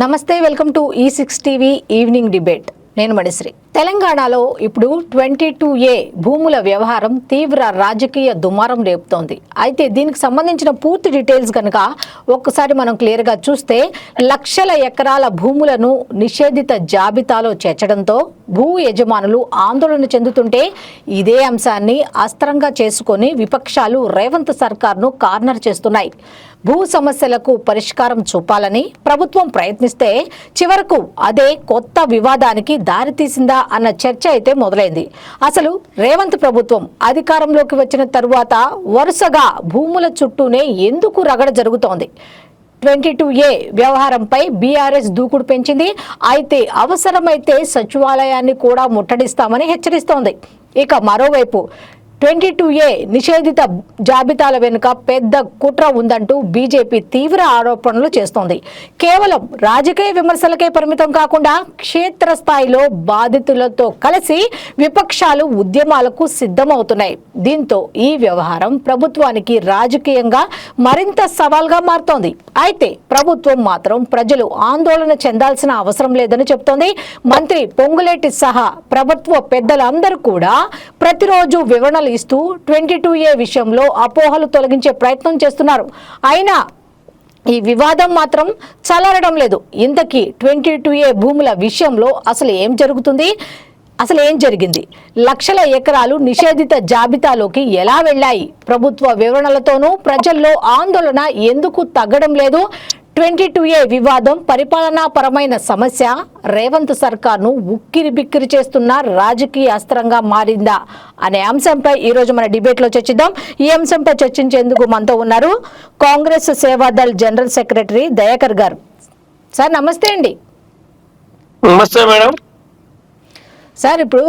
నమస్తే, welcome to E6 TV evening debate. నేను మణిశ్రీ. తెలంగాణలో ఇప్పుడు 22A భూముల వ్యవహారం తీవ్ర రాజకీయ దుమారం రేపుతోంది. అయితే దీనికి సంబంధించిన పూర్తి డీటెయిల్స్ కనుక ఒక్కసారి మనం క్లియర్గా చూస్తే, లక్షల ఎకరాల భూములను నిషేధిత జాబితాలో చేర్చడంతో భూ యజమానులు ఆందోళన చెందుతుంటే, ఇదే అంశాన్ని అస్త్రంగా చేసుకొని విపక్షాలు రేవంత్ సర్కార్ను కార్నర్ చేస్తున్నాయి. భూ సమస్యలకు పరిష్కారం చూపాలని ప్రభుత్వం ప్రయత్నిస్తే చివరకు అదే కొత్త వివాదానికి దారితీసిందా అన్న చర్చ అయితే మొదలైంది. అసలు రేవంత్ ప్రభుత్వం అధికారంలోకి వచ్చిన తరువాత వరుసగా భూముల చుట్టూనే ఎందుకు రగడ జరుగుతోంది? 22A వ్యవహారంపై బీఆర్ఎస్ దూకుడు పెంచింది. అయితే అవసరమైతే సచివాలయాన్ని కూడా ముట్టడిస్తామని హెచ్చరిస్తోంది. ఇక మరోవైపు 22A నిషేధిత జాబితాల వెనుక పెద్ద కుట్ర ఉందంటూ బీజేపీ తీవ్ర ఆరోపణలు చేస్తోంది. కేవలం రాజకీయ విమర్శలకే పరిమితం కాకుండా క్షేత్రస్థాయిలో బాధితులతో కలిసి విపక్షాలు ఉద్యమాలకు సిద్ధమవుతున్నాయి. దీంతో ఈ వ్యవహారం ప్రభుత్వానికి రాజకీయంగా మరింత సవాల్గా మారుతోంది. అయితే ప్రభుత్వం మాత్రం ప్రజలు ఆందోళన చెందాల్సిన అవసరం లేదని చెప్తోంది. మంత్రి పొంగులేటి సహా ప్రభుత్వ పెద్దలందరూ కూడా ప్రతిరోజు వివరణలు ఇస్తూ 22A విషయంలో అపోహలు తొలగించే ప్రయత్నం చేస్తున్నారు. అయినా ఈ వివాదం మాత్రం చల్లారడం లేదు. ఇంతకీ 22A భూముల విషయంలో అసలు ఏం జరుగుతుంది? అసలు ఏం జరిగింది? లక్షల ఎకరాలు నిషేధిత జాబితాలోకి ఎలా వెళ్ళాయి? ప్రభుత్వ వివరణలతోనూ ప్రజల్లో ఆందోళన ఎందుకు తగ్గడం లేదు? 22A వివాదం పరిపాలనాపరమైన సమస్య, రేవంత్ సర్కార్ను ఉక్కిరి బిక్కిరి చేస్తున్న రాజకీయ అస్త్రంగా మారిందా అనే అంశంపై ఈరోజు మన డిబేట్లో చర్చిద్దాం. ఈ అంశంపై చర్చించేందుకు మనతో ఉన్నారు కాంగ్రెస్ సేవాదళ్ జనరల్ సెక్రటరీ దయాకర్ గారు. సార్ నమస్తే అండి. నమస్తే మేడం. సార్, ఇప్పుడు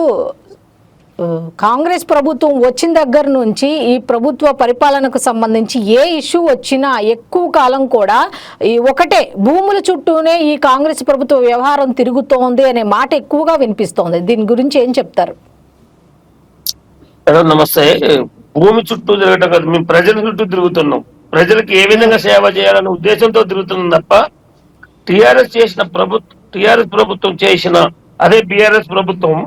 కాంగ్రెస్ ప్రభుత్వం వచ్చిన దగ్గర నుంచి ఈ ప్రభుత్వ పరిపాలనకు సంబంధించి ఏ ఇష్యూ వచ్చినా ఎక్కువ కాలం కూడా ఈ ఒకటే భూముల చుట్టూనే ఈ కాంగ్రెస్ ప్రభుత్వ వ్యవహారం తిరుగుతోంది అనే మాట ఎక్కువగా వినిపిస్తోంది. దీని గురించి ఏం చెప్తారు? మేడం నమస్తే. భూమి చుట్టూ తిరగటం కాదు, మేము ప్రజల చుట్టూ తిరుగుతున్నాం. ప్రజలకు ఏ విధంగా సేవ చేయాలనే ఉద్దేశంతో తిరుగుతున్నాం తప్ప టిఆర్ఎస్ ప్రభుత్వం చేసిన అదే బీఆర్ఎస్ ప్రభుత్వం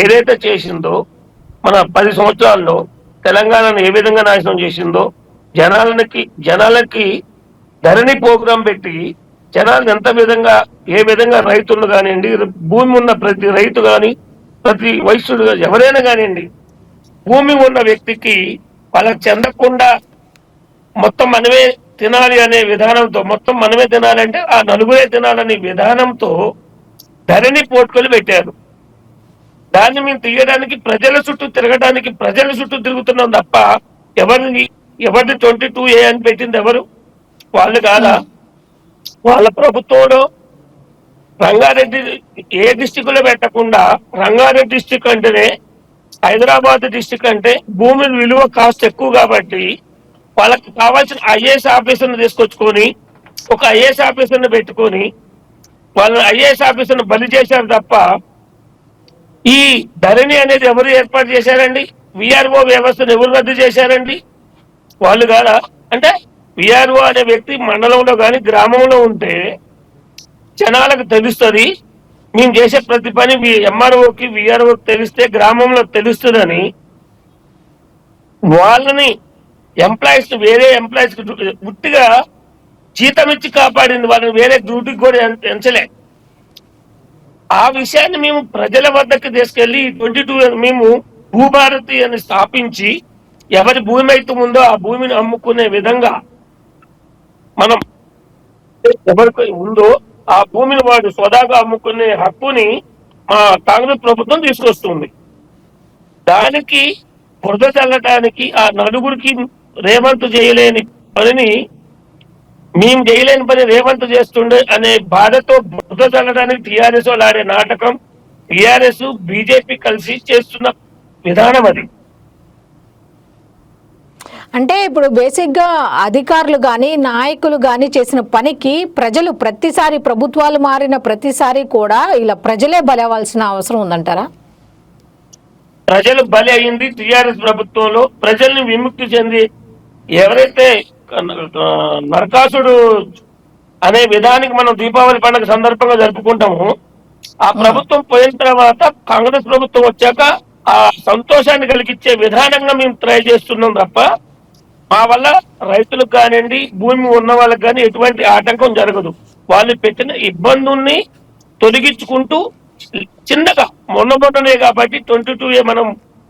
ఏదైతే చేసిందో మన 10 సంవత్సరాల్లో తెలంగాణను ఏ విధంగా నాశనం చేసిందో, జనాలకి ధరణి ప్రోగ్రాం పెట్టి జనాలను ఏ విధంగా రైతులు కానివ్వండి, భూమి ఉన్న ప్రతి రైతు కానీ, ప్రతి వైశ్యుడు ఎవరైనా కానివ్వండి, భూమి ఉన్న వ్యక్తికి వాళ్ళకి చెందకుండా మొత్తం మనమే తినాలి అనే విధానంతో, మొత్తం మనమే తినాలంటే ఆ నలుగురే తినాలనే విధానంతో ధరణి పోర్టులు పెట్టారు. దాన్ని మేము తీయడానికి ప్రజల చుట్టూ తిరుగుతున్నాం తప్ప ఎవరిని 22A అని పెట్టింది ఎవరు? వాళ్ళు కాదా? వాళ్ళ ప్రభుత్వంలో రంగారెడ్డి ఏ డిస్టిక్ లో పెట్టకుండా, రంగారెడ్డి డిస్టిక్ అంటేనే హైదరాబాద్ డిస్టిక్ అంటే భూమి విలువ కాస్ట్ ఎక్కువ కాబట్టి వాళ్ళకి కావాల్సిన ఐఏఎస్ ఆఫీసర్ని తీసుకొచ్చుకొని ఒక ఐఏఎస్ ఆఫీసర్ని పెట్టుకొని వాళ్ళని ఐఏఎస్ ఆఫీసర్ని బలి చేశారు తప్ప ఈ ధరణి అనేది ఎవరు ఏర్పాటు చేశారండి? విఆర్ఓ వ్యవస్థను ఎవరు రద్దు చేశారండి? వాళ్ళు కాదా? అంటే విఆర్ఓ అనే వ్యక్తి మండలంలో కానీ గ్రామంలో ఉంటే జనాలకు తెలుస్తుంది. మేము చేసే ప్రతి పని ఎంఆర్ఓకి విఆర్ఓకి తెలిస్తే గ్రామంలో తెలుస్తుందని వాళ్ళని వేరే ఎంప్లాయీస్ గుట్టిగా జీతం ఇచ్చి కాపాడింది. వాళ్ళని వేరే డ్యూటీకి కూడా ఎంచలే. ఆ విషయాన్ని మేము ప్రజల వద్దకు తీసుకెళ్లి 22 మేము భూభారతి అని స్థాపించి ఎవరి భూమి అయితే ఉందో ఆ భూమిని అమ్ముకునే విధంగా మనం ఎవరికి ఉందో ఆ భూమిని వాడు స్వదాగా అమ్ముకునే హక్కుని మా కాంగ్రెస్ ప్రభుత్వం తీసుకొస్తుంది. దానికి బురద చల్లటానికి ఆ నలుగురికి రేవంత్ చేయలేని పనిని మేము చేయలేని పని రేవంత్ చేస్తుండే అనే బాధతో బురద చల్లడానికి టీఆర్ఎస్ వాళ్ళు ఆడే నాటకం, టీఆర్ఎస్ బీజేపీ కలిసి చేస్తున్న విధానం అది. అంటే ఇప్పుడు బేసిక్గా అధికారులు కానీ నాయకులు కానీ చేసిన పనికి ప్రజలు ప్రతిసారి, ప్రభుత్వాలు మారిన ప్రతిసారి కూడా ఇలా ప్రజలే బలవాల్సిన అవసరం ఉందంటారా? ప్రజలు బలి అయింది టీఆర్ఎస్ ప్రభుత్వంలో. ప్రజల్ని విముక్తి చెంది ఎవరైతే నరకాసుడు అనే విధానికి మనం దీపావళి పండుగ సందర్భంగా జరుపుకుంటాము. ఆ ప్రభుత్వం పోయిన తర్వాత కాంగ్రెస్ ప్రభుత్వం వచ్చాక ఆ సంతోషాన్ని కలిగించే విధానంగా మేము ట్రై చేస్తున్నాం తప్ప మా వల్ల రైతులకు కానివ్వండి, భూమి ఉన్న వాళ్ళకి కానీ ఎటువంటి ఆటంకం జరగదు. వాళ్ళు పెట్టిన ఇబ్బందుల్ని తొలగించుకుంటూ చిన్నగా మొన్ననే కాబట్టి 22A మనం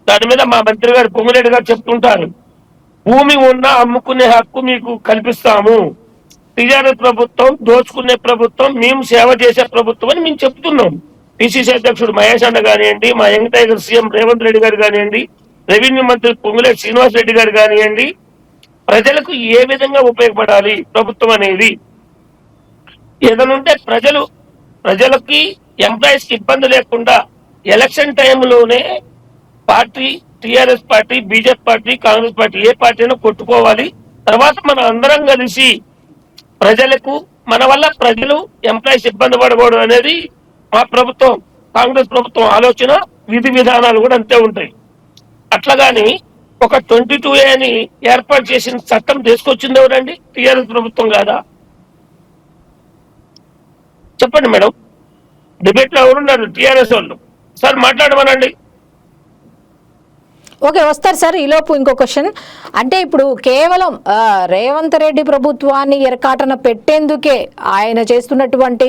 దాని మీద మా మంత్రి గారు పొంగులేటి గారు చెప్తుంటారు, భూమి ఉన్నా అమ్ముకునే హక్కు మీకు కల్పిస్తాము. టీఆర్ఎస్ ప్రభుత్వం దోచుకునే ప్రభుత్వం, మేము సేవ చేసే ప్రభుత్వం అని మేము చెప్తున్నాం. పిసిసి అధ్యక్షుడు మహేష్ అన్న కానివ్వండి, మా young tiger CM Revanth Reddy గారు కానివ్వండి, రెవెన్యూ మంత్రి పొంగులేటి శ్రీనివాస్ రెడ్డి గారు కానివ్వండి, ప్రజలకు ఏ విధంగా ఉపయోగపడాలి ప్రభుత్వం అనేది ఏదనుంటే ప్రజలకి ఎంప్లాయీస్ కి ఇబ్బంది లేకుండా ఎలక్షన్ టైంలోనే party TRS party, BJP party, Congress party ఏ పార్టీ అయినా కొట్టుకోవాలి. తర్వాత మనం అందరం కలిసి ప్రజలకు మన వల్ల ప్రజలు ఎంప్లాయీస్ ఇబ్బంది పడకూడదు అనేది మా ప్రభుత్వం, కాంగ్రెస్ ప్రభుత్వం ఆలోచన, విధి విధానాలు కూడా అంతే ఉంటాయి. అట్లాగాని ఒక 22A అని ఏర్పాటు చేసిన చట్టం తీసుకొచ్చింది ఎవరండి? టిఆర్ఎస్ ప్రభుత్వం కాదా? చెప్పండి మేడం. డిబేట్ లో ఎవరున్నారు? టిఆర్ఎస్ వాళ్ళు. సార్ మాట్లాడమనండి. ఓకే, వస్తారు సార్. ఈలోపు ఇంకో క్వశ్చన్. అంటే ఇప్పుడు కేవలం రేవంత్ రెడ్డి ప్రభుత్వాన్ని ఎరకాటన పెట్టేందుకే ఆయన చేస్తున్నటువంటి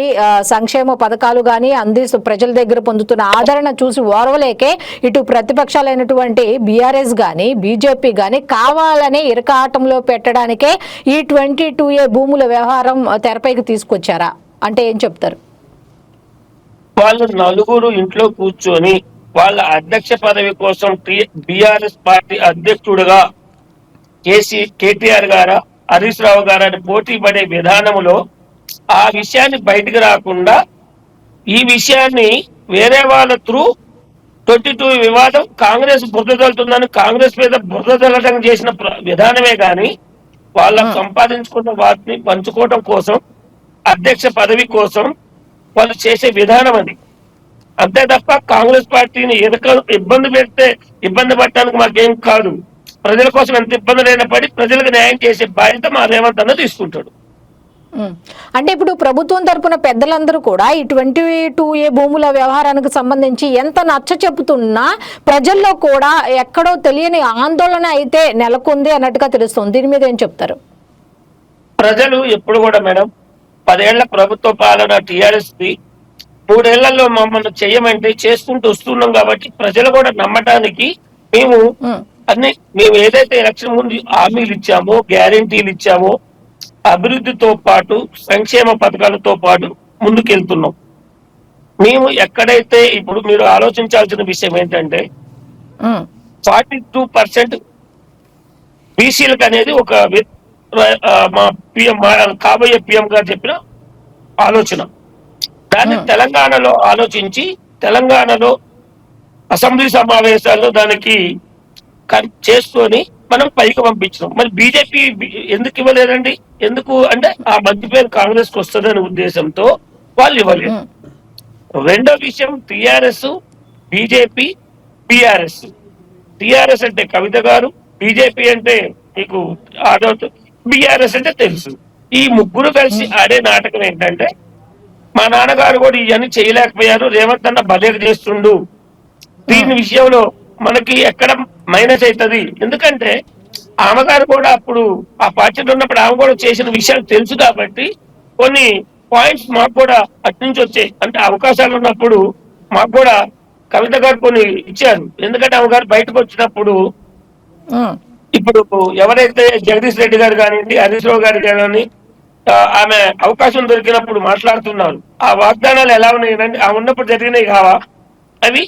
సంక్షేమ పథకాలు కానీ అందిస్తూ ప్రజల దగ్గర పొందుతున్న ఆదరణ చూసి ఓర్వలేకే ఇటు ప్రతిపక్షాలైనటువంటి బీఆర్ఎస్ కానీ బీజేపీ కానీ కావాలని ఇరకాటంలో పెట్టడానికే ఈ 22A భూముల వ్యవహారం తెరపైకి తీసుకొచ్చారా అంటే ఏం చెప్తారు? వాళ్ళు నలుగురు ఇంట్లో కూర్చొని వాళ్ళ అధ్యక్ష పదవి కోసం బీఆర్ఎస్ పార్టీ అధ్యక్షుడుగా కేటీఆర్ గారా, హరీష్ రావు గారని పోటీ పడే విధానంలో ఆ విషయాన్ని బయటకు రాకుండా ఈ విషయాన్ని వేరే వాళ్ళ త్రూ 22 వివాదం కాంగ్రెస్ బురద జల్లుతుందని కాంగ్రెస్ మీద బురద జల్లడం చేసిన విధానమే కానీ వాళ్ళ సంపాదించుకున్న వాటిని పంచుకోవడం కోసం, అధ్యక్ష పదవి కోసం వాళ్ళు చేసే విధానం అది. అంతే తప్ప కాంగ్రెస్ పార్టీని ఇబ్బంది పెడితే ఇబ్బంది పడటానికి మాకేం కాదు. ప్రజల కోసం ఎంత ఇబ్బంది అయినా పడి ప్రజలకు న్యాయం చేసే బాధ్యత మా రేవంత్ అన్న తీసుకుంటాడు. అంటే ఇప్పుడు ప్రభుత్వం తరపున పెద్దలందరూ కూడా ఈ 22A భూముల వ్యవహారానికి సంబంధించి ఎంత నచ్చ చెబుతున్నా ప్రజల్లో కూడా ఎక్కడో తెలియని ఆందోళన అయితే నెలకొంది అన్నట్టుగా తెలుస్తుంది. దీని మీద ఏం చెప్తారు? ప్రజలు ఎప్పుడు కూడా మేడం 10 ఏళ్ల ప్రభుత్వ పాలన టిఆర్ఎస్ ది 3 ఏళ్లలో మమ్మల్ని చేయమంటే చేసుకుంటూ వస్తున్నాం కాబట్టి ప్రజలు కూడా నమ్మటానికి మేము ఏదైతే ఎలక్షన్ ముందు హామీలు ఇచ్చామో, గ్యారెంటీలు ఇచ్చామో, అభివృద్ధితో పాటు సంక్షేమ పథకాలతో పాటు ముందుకెళ్తున్నాం. మేము ఎక్కడైతే ఇప్పుడు మీరు ఆలోచించాల్సిన విషయం ఏంటంటే 42% బీసీలకు అనేది ఒక మా పిఎం కాబోయే పిఎం గారు చెప్పిన ఆలోచన. దాన్ని తెలంగాణలో ఆలోచించి తెలంగాణలో అసెంబ్లీ సమావేశాల్లో దానికి చేసుకొని మనం పైకి పంపించినాం. మరి బీజేపీ ఎందుకు ఇవ్వలేదండి? ఎందుకు అంటే ఆ మంచి పేరు కాంగ్రెస్ కు వస్తుందనే ఉద్దేశంతో వాళ్ళు ఇవ్వలేదు. రెండో విషయం టిఆర్ఎస్, బీజేపీ, బీఆర్ఎస్. టిఆర్ఎస్ అంటే కవిత గారు, బీజేపీ అంటే మీకు బీఆర్ఎస్ అంటే తెలుసు. ఈ ముగ్గురు కలిసి ఆడే నాటకం ఏంటంటే మా నాన్నగారు కూడా ఇవన్నీ చేయలేకపోయారు, రేవంత్ అన్న బలేరు చేస్తుండు, దీని విషయంలో మనకి ఎక్కడ మైనస్ అవుతుంది. ఎందుకంటే ఆమెగారు కూడా అప్పుడు ఆ పార్టీలో ఉన్నప్పుడు ఆమె కూడా చేసిన విషయాలు తెలుసు కాబట్టి కొన్ని పాయింట్స్ మాకు కూడా అటు నుంచి వచ్చాయి. అంటే అవకాశాలు ఉన్నప్పుడు మాకు కూడా కవిత గారు కొన్ని ఇచ్చారు. ఎందుకంటే ఆమె గారు బయటకు వచ్చినప్పుడు ఇప్పుడు ఎవరైతే జగదీష్ రెడ్డి గారు కానివ్వండి, హరీష్ రావు గారు కానీ ఆమె అవకాశం దొరికినప్పుడు మాట్లాడుతున్నారు. ఆ వాగ్దానాలు ఎలా ఉన్నాయండి? ఆ ఉన్నప్పుడు జరిగినాయి కావా? అవి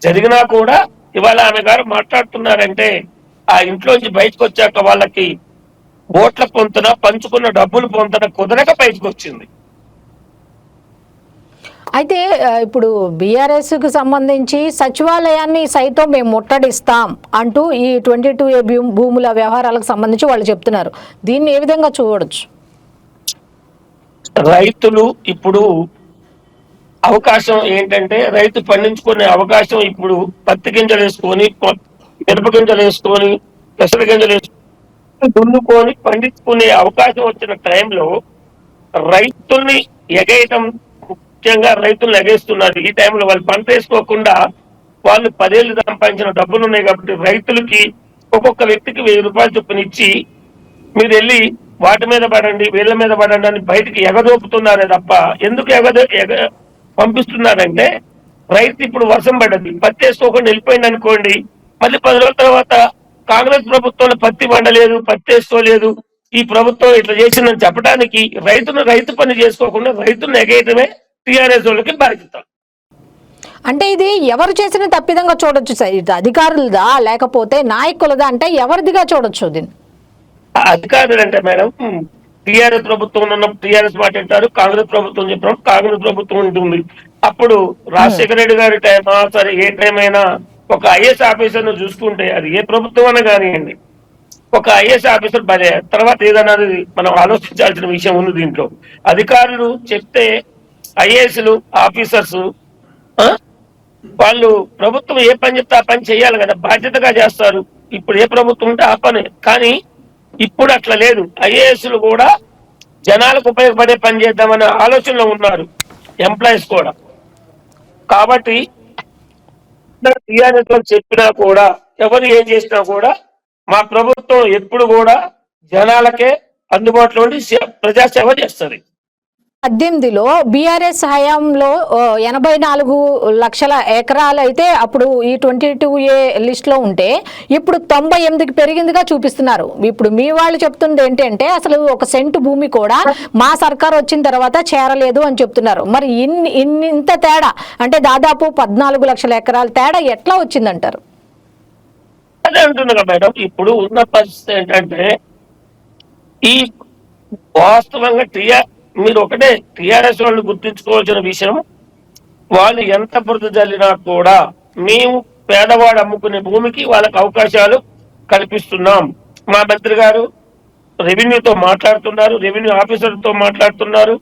జరిగినా కూడా ఇవాళ ఆమె గారు మాట్లాడుతున్నారంటే ఆ ఇంట్లోంచి బయటకు వచ్చాక వాళ్ళకి ఓట్ల పొంతన, పంచుకున్న డబ్బులు పొంతన కుదరక బయటకు వచ్చింది. అయితే ఇప్పుడు బీఆర్ఎస్ కు సంబంధించి సచివాలయాన్ని సైతం మేము ముట్టడిస్తాం అంటూ ఈ 22A భూముల వ్యవహారాలకు సంబంధించి వాళ్ళు చెప్తున్నారు. దీన్ని ఏ విధంగా చూడొచ్చు? రైతులు ఇప్పుడు అవకాశం ఏంటంటే రైతు పండించుకునే అవకాశం ఇప్పుడు పత్తి గింజలు వేసుకొని, మిరప గింజలు వేసుకొని, పెసర గింజలు వేసుకొని దున్నుకొని పండించుకునే అవకాశం వచ్చిన టైంలో రైతుల్ని ఎగేయటం, ముఖ్యంగా రైతులను ఎగేస్తున్నారు. ఈ టైంలో వాళ్ళు పంట వేసుకోకుండా వాళ్ళు 10 ఏళ్ళు సంపాదించిన డబ్బులు ఉన్నాయి కాబట్టి రైతులకి ఒక్కొక్క వ్యక్తికి 1000 రూపాయలు చొప్పున ఇచ్చి మీరు వెళ్ళి వాటి మీద పడండి, వీళ్ళ మీద పడండి అని బయటికి ఎగదోపుతున్నారే తప్ప ఎందుకు పంపిస్తున్నారంటే, రైతు ఇప్పుడు వర్షం పడ్డది, పత్తి వేసుకోకుండా వెళ్ళిపోయింది అనుకోండి, మళ్ళీ 10 రోజుల తర్వాత కాంగ్రెస్ ప్రభుత్వంలో పత్తి పండలేదు, పత్తి వేసుకోలేదు, ఈ ప్రభుత్వం ఇట్లా చేసిందని చెప్పడానికి రైతు పని చేసుకోకుండా రైతులను ఎగేయటమే టీఆర్ఎస్ వాళ్ళకి బాధ్యత. అంటే ఇది ఎవరు చేసిన తప్పిదంగా చూడొచ్చు సార్? ఇది అధికారులదా లేకపోతే నాయకులదా? అంటే ఎవరిదిగా చూడొచ్చు దీన్ని? అధికారులు అంటే మేడం, టీఆర్ఎస్ ప్రభుత్వం ఉన్నప్పుడు టీఆర్ఎస్ మాట అంటారు, కాంగ్రెస్ ప్రభుత్వం చెప్పినప్పుడు కాంగ్రెస్ ప్రభుత్వం ఉంటుంది. అప్పుడు రాజశేఖర రెడ్డి గారి టైమా సరే, ఏ టైం అయినా ఒక ఐఏఎస్ ఆఫీసర్ ను చూసుకుంటే అది ఏ ప్రభుత్వం అయినా కానివ్వండి, ఒక ఐఏఎస్ ఆఫీసర్ భలే తర్వాత ఏదన్నది మనం ఆలోచించాల్సిన విషయం ఉంది దీంట్లో. అధికారులు చెప్తే ఐఏఎస్లు ఆఫీసర్స్ వాళ్ళు ప్రభుత్వం ఏ పని చెప్తే ఆ పని చేయాలి కదా, బాధ్యతగా చేస్తారు. ఇప్పుడు ఏ ప్రభుత్వం ఉంటే ఆ పని, కానీ ఇప్పుడు అట్లా లేదు. ఐఏఎస్లు కూడా జనాలకు ఉపయోగపడే పని చేద్దామనే ఆలోచనలో ఉన్నారు, ఎంప్లాయీస్ కూడా. కాబట్టి టీఆర్ఎస్ చెప్పినా కూడా, ఎవరు ఏం చేసినా కూడా, మా ప్రభుత్వం ఎప్పుడు కూడా జనాలకే అందుబాటులో ఉండి ప్రజాసేవ చేస్తుంది. 18లో బీఆర్ఎస్ హయాంలో 84 లక్షల ఎకరాలు అయితే అప్పుడు ఈ 22A లిస్ట్ లో ఉంటే ఇప్పుడు 98కి పెరిగిందిగా చూపిస్తున్నారు. ఇప్పుడు మీ వాళ్ళు చెప్తుంది ఏంటంటే అసలు 1 సెంటు భూమి కూడా మా సర్కార్ వచ్చిన తర్వాత చేరలేదు అని చెప్తున్నారు. మరి ఇంత తేడా అంటే దాదాపు 14 లక్షల ఎకరాల తేడా ఎట్లా వచ్చిందంటారు? అదే అంటున్నా మేడం, ఇప్పుడు ఉన్న పరిస్థితి ఏంటంటే ఈ వాస్తవంగా మీరు ఒకటే టీఆర్ఎస్ వాళ్ళు గుర్తించుకోవాల్సిన విషయం, వాళ్ళు ఎంత బురద జల్లినా కూడా మేము పేదవాడు అమ్ముకునే భూమికి వాళ్ళకి అవకాశాలు కల్పిస్తున్నాం. మా మంత్రి గారు రెవెన్యూతో మాట్లాడుతున్నారు, రెవెన్యూ ఆఫీసర్తో మాట్లాడుతున్నారు,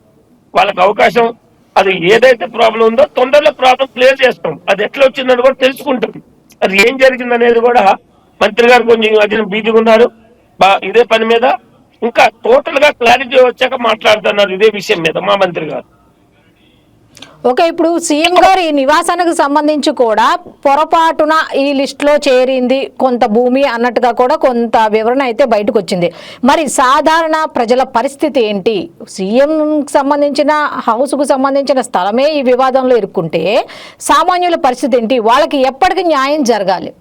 వాళ్ళకి అవకాశం, అది ఏదైతే ప్రాబ్లం ఉందో తొందరలో ప్రాబ్లం క్లియర్ చేస్తాం. అది ఎట్లా వచ్చిందని కూడా తెలుసుకుంటాం. అది ఏం జరిగింది అనేది కూడా మంత్రి గారు కొంచెం బిజీగా ఉన్నారు ఇదే పని మీద. ఇంకా టోటల్ గా క్లారిటీ వచ్చాక మాట్లాడుతున్నారు ఇదే విషయం మీద మా మంత్రి గారు. ఓకే, ఇప్పుడు సీఎం గారి నివాసానికి సంబంధించి కూడా పొరపాటున ఈ లిస్ట్ లో చేరింది కొంత భూమి అన్నట్టుగా కూడా కొంత వివరణ అయితే బయటకు వచ్చింది. మరి సాధారణ ప్రజల పరిస్థితి ఏంటి? సీఎం సంబంధించిన హౌస్ కు సంబంధించిన స్థలమే ఈ వివాదంలో ఇరుక్కుంటే సామాన్యుల పరిస్థితి ఏంటి? వాళ్ళకి ఎప్పటికీ న్యాయం జరగాలి.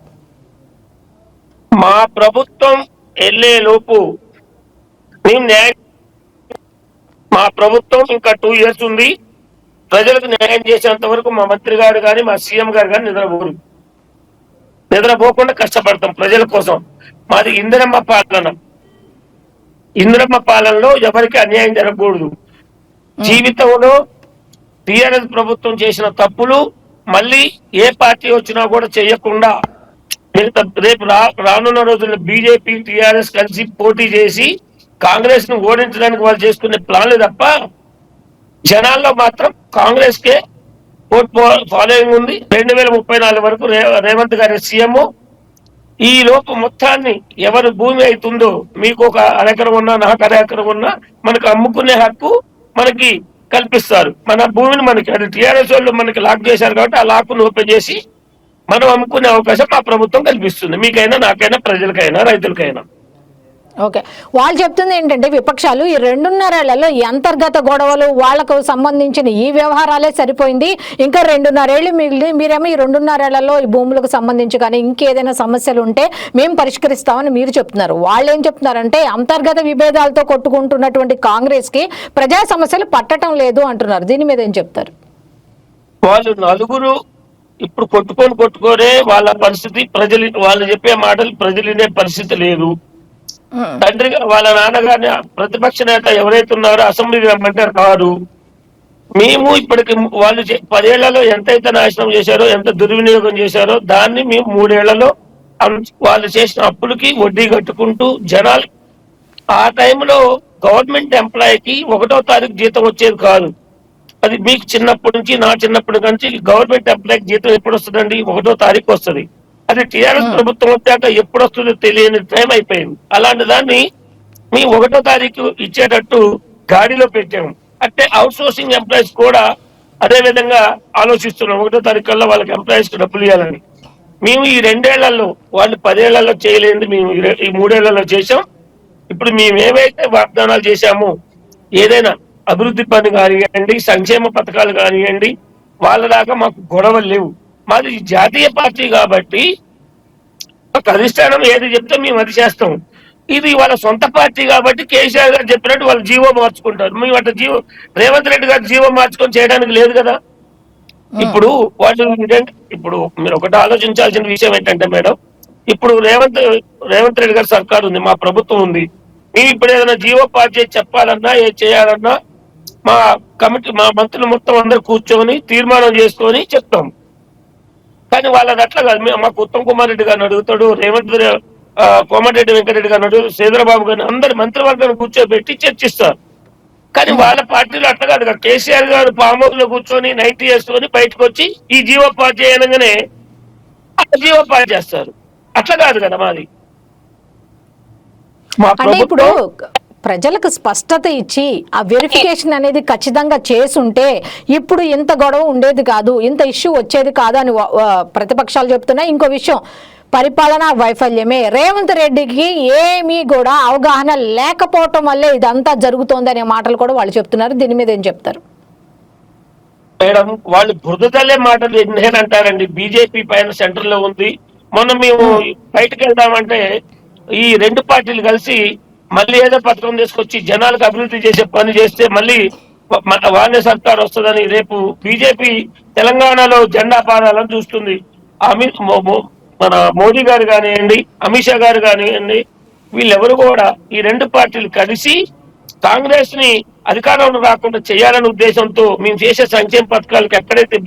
మా ప్రభుత్వం వెళ్ళే లోపు మా ప్రభుత్వం ఇంకా 2 years ఉంది. ప్రజలకు న్యాయం చేసేంత వరకు మా మంత్రి గారు కానీ మా సీఎం గారు కానీ నిద్రపోకుండా కష్టపడతాం ప్రజల కోసం. మాది ఇందిరమ్మ పాలనలో ఎవరికి అన్యాయం జరగకూడదు. జీవితంలో టీఆర్ఎస్ ప్రభుత్వం చేసిన తప్పులు మళ్ళీ ఏ పార్టీ వచ్చినా కూడా చేయకుండా, రేపు రానున్న రోజుల్లో బీజేపీ టీఆర్ఎస్ కలిసి పోటీ చేసి కాంగ్రెస్ ను ఓడించడానికి వాళ్ళు చేసుకునే ప్లాన్లు తప్ప జనాల్లో మాత్రం కాంగ్రెస్ కే ఓట్ ఫాలోయింగ్ ఉంది. 2034 వరకు రేవంత్ గారి సీఎం. ఈ లోపు మొత్తాన్ని ఎవరు భూమి అవుతుందో, మీకు 1 ఎకరం ఉన్నా నాకు 1 ఎకరం ఉన్నా మనకు అమ్ముకునే హక్కు మనకి కల్పిస్తారు. మన భూమిని మనకి, అది టీఆర్ఎస్ వాళ్ళు మనకి లాక్ చేశారు కాబట్టి ఆ లాక్ను ఓపెన్ చేసి మనం అమ్ముకునే అవకాశం ఆ ప్రభుత్వం కల్పిస్తుంది. మీకైనా, నాకైనా, ప్రజలకైనా, రైతులకైనా. ఓకే, వాళ్ళు చెప్తుంది ఏంటంటే విపక్షాలు ఈ 2.5 ఏళ్లలో ఈ అంతర్గత గొడవలు వాళ్లకు సంబంధించిన ఈ వ్యవహారాలే సరిపోయింది, ఇంకా 2.5 ఏళ్ళు మిగిలి మీరేమో ఈ 2.5 ఏళ్లలో ఈ భూములకు సంబంధించి కానీ ఇంకేదైనా సమస్యలు ఉంటే మేము పరిష్కరిస్తామని మీరు చెప్తున్నారు. వాళ్ళు ఏం చెప్తున్నారంటే అంతర్గత విభేదాలతో కొట్టుకుంటున్నటువంటి కాంగ్రెస్ కి ప్రజా సమస్యలు పట్టడం లేదు అంటున్నారు. దీని మీద ఏం చెప్తారు? వాళ్ళు నలుగురు ఇప్పుడు కొట్టుకోరే వాళ్ళ పరిస్థితి, వాళ్ళు చెప్పే మాటలు ప్రజలు వినే పరిస్థితి లేదు. తండ్రిగా వాళ్ళ నాన్నగారిని ప్రతిపక్ష నేత ఎవరైతే ఉన్నారో అసెంబ్లీకి రమ్మంటే రారు. మేము ఇప్పటికి వాళ్ళు 10 ఏళ్లలో ఎంతైతే నాశనం చేశారో, ఎంత దుర్వినియోగం చేశారో దాన్ని మేము 3 ఏళ్లలో వాళ్ళు చేసిన అప్పులకి వడ్డీ కట్టుకుంటూ జనాలు, ఆ టైంలో గవర్నమెంట్ ఎంప్లాయీకి 1వ తారీఖు జీతం వచ్చేది కాదు. అది మీకు చిన్నప్పటి నుంచి, నా చిన్నప్పటి నుంచి గవర్నమెంట్ ఎంప్లాయీకి జీతం ఎప్పుడు వస్తుందండి? 1వ తారీఖు వస్తుంది. అది టీఆర్ఎస్ ప్రభుత్వం వచ్చాక ఎప్పుడు వస్తుందో తెలియని టైం అయిపోయింది. అలాంటి దాన్ని మీ 1వ తారీఖు ఇచ్చేటట్టు గాడిలో పెట్టాము. అంటే అవుట్ సోర్సింగ్ ఎంప్లాయీస్ కూడా అదే విధంగా ఆలోచిస్తున్నాం. 1వ తారీఖు కల్లా వాళ్ళకి ఎంప్లాయీస్ డబ్బులు ఇవ్వాలని. మేము ఈ 2 ఏళ్లలో వాళ్ళు 10 ఏళ్లలో చేయలేనిది మేము ఈ 3 ఏళ్లలో చేశాం. ఇప్పుడు మేము ఏవైతే వాగ్దానాలు చేశామో ఏదైనా అభివృద్ధి పని కానివ్వండి, సంక్షేమ పథకాలు కానివ్వండి, వాళ్ళ దాకా మాకు గొడవలు లేవు. మాది జాతీయ పార్టీ కాబట్టి మాకు అధిష్టానం ఏది చెప్తే మేము అది చేస్తాం. ఇది వాళ్ళ సొంత పార్టీ కాబట్టి కేసీఆర్ గారు చెప్పినట్టు వాళ్ళు జీవో మార్చుకుంటారు. మేము అట్లా రేవంత్ రెడ్డి గారు జీవో మార్చుకొని చేయడానికి లేదు కదా. ఇప్పుడు వాళ్ళు ఇప్పుడు మీరు ఒకటి ఆలోచించాల్సిన విషయం ఏంటంటే మేడం, ఇప్పుడు రేవంత్ రెడ్డి గారి సర్కార్ ఉంది, మా ప్రభుత్వం ఉంది. మేము ఇప్పుడు ఏదైనా జీవో పాస్ చేసి చెప్పాలన్నా ఏ చేయాలన్నా మా మా మంత్రులు మొత్తం అందరు కూర్చొని తీర్మానం చేసుకొని చెప్తాం. కానీ వాళ్ళది అట్లా కాదు. మాకు ఉత్తమ్ కుమార్ రెడ్డి గారిని అడుగుతాడు, కోమటిరెడ్డి వెంకటరెడ్డి గారిని అడుగుతాడు, శ్రీధరబాబు గారిని, అందరు మంత్రివర్గాన్ని కూర్చోబెట్టి చర్చిస్తారు. కానీ వాళ్ళ పార్టీలో అట్లా కాదు కదా. కేసీఆర్ గారు ఫామ్ హౌస్ లో కూర్చొని నైట్ చేసుకొని బయటకు వచ్చి ఈ జీవో పాస్ చేయనగానే జీవో పాస్ చేస్తారు. అట్లా కాదు కదా మాది. మా అంటే ఇప్పుడు ప్రభుత్వం ప్రజలకు స్పష్టత ఇచ్చి ఆ వెరిఫికేషన్ అనేది ఖచ్చితంగా చేసుంటే ఇప్పుడు ఇంత గొడవ ఉండేది కాదు, ఇంత ఇష్యూ వచ్చేది కాదు అని ప్రతిపక్షాలు చెప్తున్నాయి. ఇంకో విషయం, పరిపాలనా వైఫల్యమే. రేవంత్ రెడ్డికి ఏమీ కూడా అవగాహన లేకపోవటం వల్లే ఇదంతా జరుగుతోంది అనే మాటలు కూడా వాళ్ళు చెప్తున్నారు. దీని మీద ఏం చెప్తారు మేడం? వాళ్ళు బురదలే మాటలు నేనంటారండి. బీజేపీ పైన సెంటర్ లో ఉంది. మొన్న మేము బయటకు వెళ్దామంటే ఈ 2 పార్టీలు కలిసి మళ్ళీ ఏదో పథకం తీసుకొచ్చి జనాలకు అభివృద్ధి చేసే పని చేస్తే మళ్ళీ వాళ్ళే సర్కార్ వస్తుందని రేపు బీజేపీ తెలంగాణలో జెండా పారాలని చూస్తుంది. మన మోడీ గారు కానివ్వండి, అమిత్ షా గారు కానివ్వండి, వీళ్ళెవరు కూడా ఈ 2 పార్టీలు కలిసి కాంగ్రెస్ ని అధికారంలో రాకుండా చేయాలనే ఉద్దేశంతో మేము చేసే సంక్షేమ పథకాలకు ఎక్కడైతే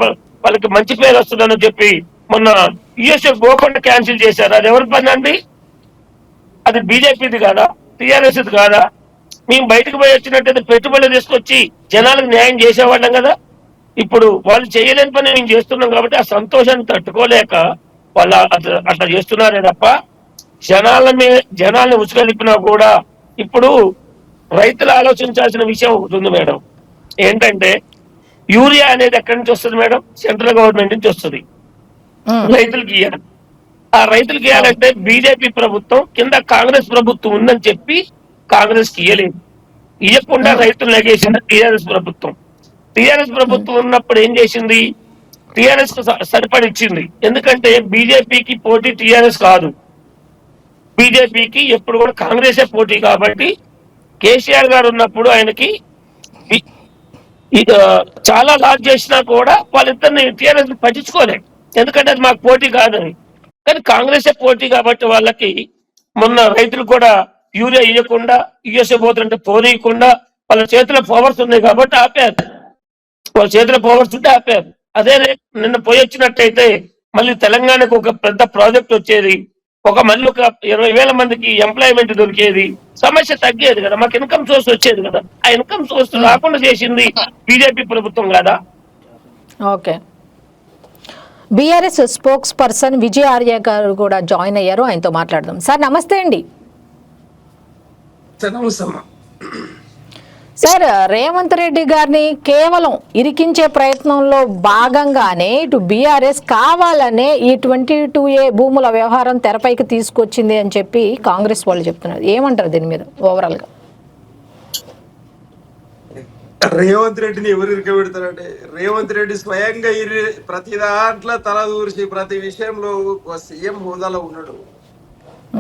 వాళ్ళకి మంచి పేరు వస్తుందని చెప్పి మొన్న యుఎస్ఏ గోకుండా క్యాన్సిల్ చేశారు. అది ఎవరి పని అండి? అది బీజేపీది కాదా, టీఆర్ఎస్ కాదా? మేము బయటకు పోయి వచ్చినట్టయితే పెట్టుబడులు తీసుకొచ్చి జనాలకు న్యాయం చేసేవాళ్ళం కదా. ఇప్పుడు వాళ్ళు చేయలేని పని మేము చేస్తున్నాం కాబట్టి ఆ సంతోషాన్ని తట్టుకోలేక వాళ్ళు అట్లా చేస్తున్నారే తప్ప జనాల్ని ఉసుకలిపినా కూడా. ఇప్పుడు రైతులు ఆలోచించాల్సిన విషయం ఒకటి ఉంది మేడం. ఏంటంటే యూరియా అనేది ఎక్కడి నుంచి వస్తుంది మేడం? సెంట్రల్ గవర్నమెంట్ నుంచి వస్తుంది. రైతులకి ఇవ్వాలి. ఆ రైతులకి ఇవ్వాలంటే బీజేపీ ప్రభుత్వం కింద కాంగ్రెస్ ప్రభుత్వం ఉందని చెప్పి కాంగ్రెస్ కి ఇవ్వలేదు. ఇవ్వకుండా రైతులు నెగేసింది టీఆర్ఎస్ ప్రభుత్వం. టీఆర్ఎస్ ప్రభుత్వం ఉన్నప్పుడు ఏం చేసింది? టీఆర్ఎస్ కు సరిపడిచ్చింది. ఎందుకంటే బీజేపీకి పోటీ టీఆర్ఎస్ కాదు, బీజేపీకి ఎప్పుడు కూడా కాంగ్రెసే పోటీ. కాబట్టి కేసీఆర్ గారు ఉన్నప్పుడు ఆయనకి చాలా లాస్ చేసినా కూడా వాళ్ళిద్దరిని టీఆర్ఎస్ పట్టించుకోలేదు. ఎందుకంటే అది మాకు పోటీ కాదని. కానీ కాంగ్రెసే పోటీ కాబట్టి వాళ్ళకి మొన్న రైతులు కూడా యూరియా ఇవ్వకుండా, యుఎస్ఏ పోతుంటే పోనీయకుండా వాళ్ళ చేతిలో పవర్స్ ఉన్నాయి కాబట్టి ఆపారు. వాళ్ళ చేతిలో పవర్స్ ఉంటే ఆపారు. అదే నిన్న పోయి వచ్చినట్టయితే మళ్ళీ తెలంగాణకు ఒక పెద్ద ప్రాజెక్ట్ వచ్చేది, మళ్ళీ ఒక 20,000 మందికి ఎంప్లాయ్మెంట్ దొరికేది, సమస్య తగ్గేది కదా, మాకు ఇన్కమ్ సోర్స్ వచ్చేది కదా. ఆ ఇన్కమ్ సోర్స్ రాకుండా చేసింది బీజేపీ ప్రభుత్వం కదా. ఓకే, బీఆర్ఎస్ స్పోక్స్ పర్సన్ విజయ ఆర్య గారు కూడా జాయిన్ అయ్యారు, ఆయనతో మాట్లాడదాం. సార్ నమస్తే అండి. సార్, రేవంత్ రెడ్డి గారిని కేవలం ఇరికించే ప్రయత్నంలో భాగంగానే ఇటు బీఆర్ఎస్ కావాలనే ఈ 22A భూముల వ్యవహారం తెరపైకి తీసుకొచ్చింది అని చెప్పి కాంగ్రెస్ వాళ్ళు చెప్తున్నారు. ఏమంటారు దీని మీద ఓవరాల్ గా? రేవంత్ రెడ్డిని ఎవరు ఇరకబెడతారంటే, రేవంత్ రెడ్డి స్వయంగా ప్రతి దాంట్లో తల దూర్చి ప్రతి విషయంలో సీఎం హోదాలో ఉన్నాడు.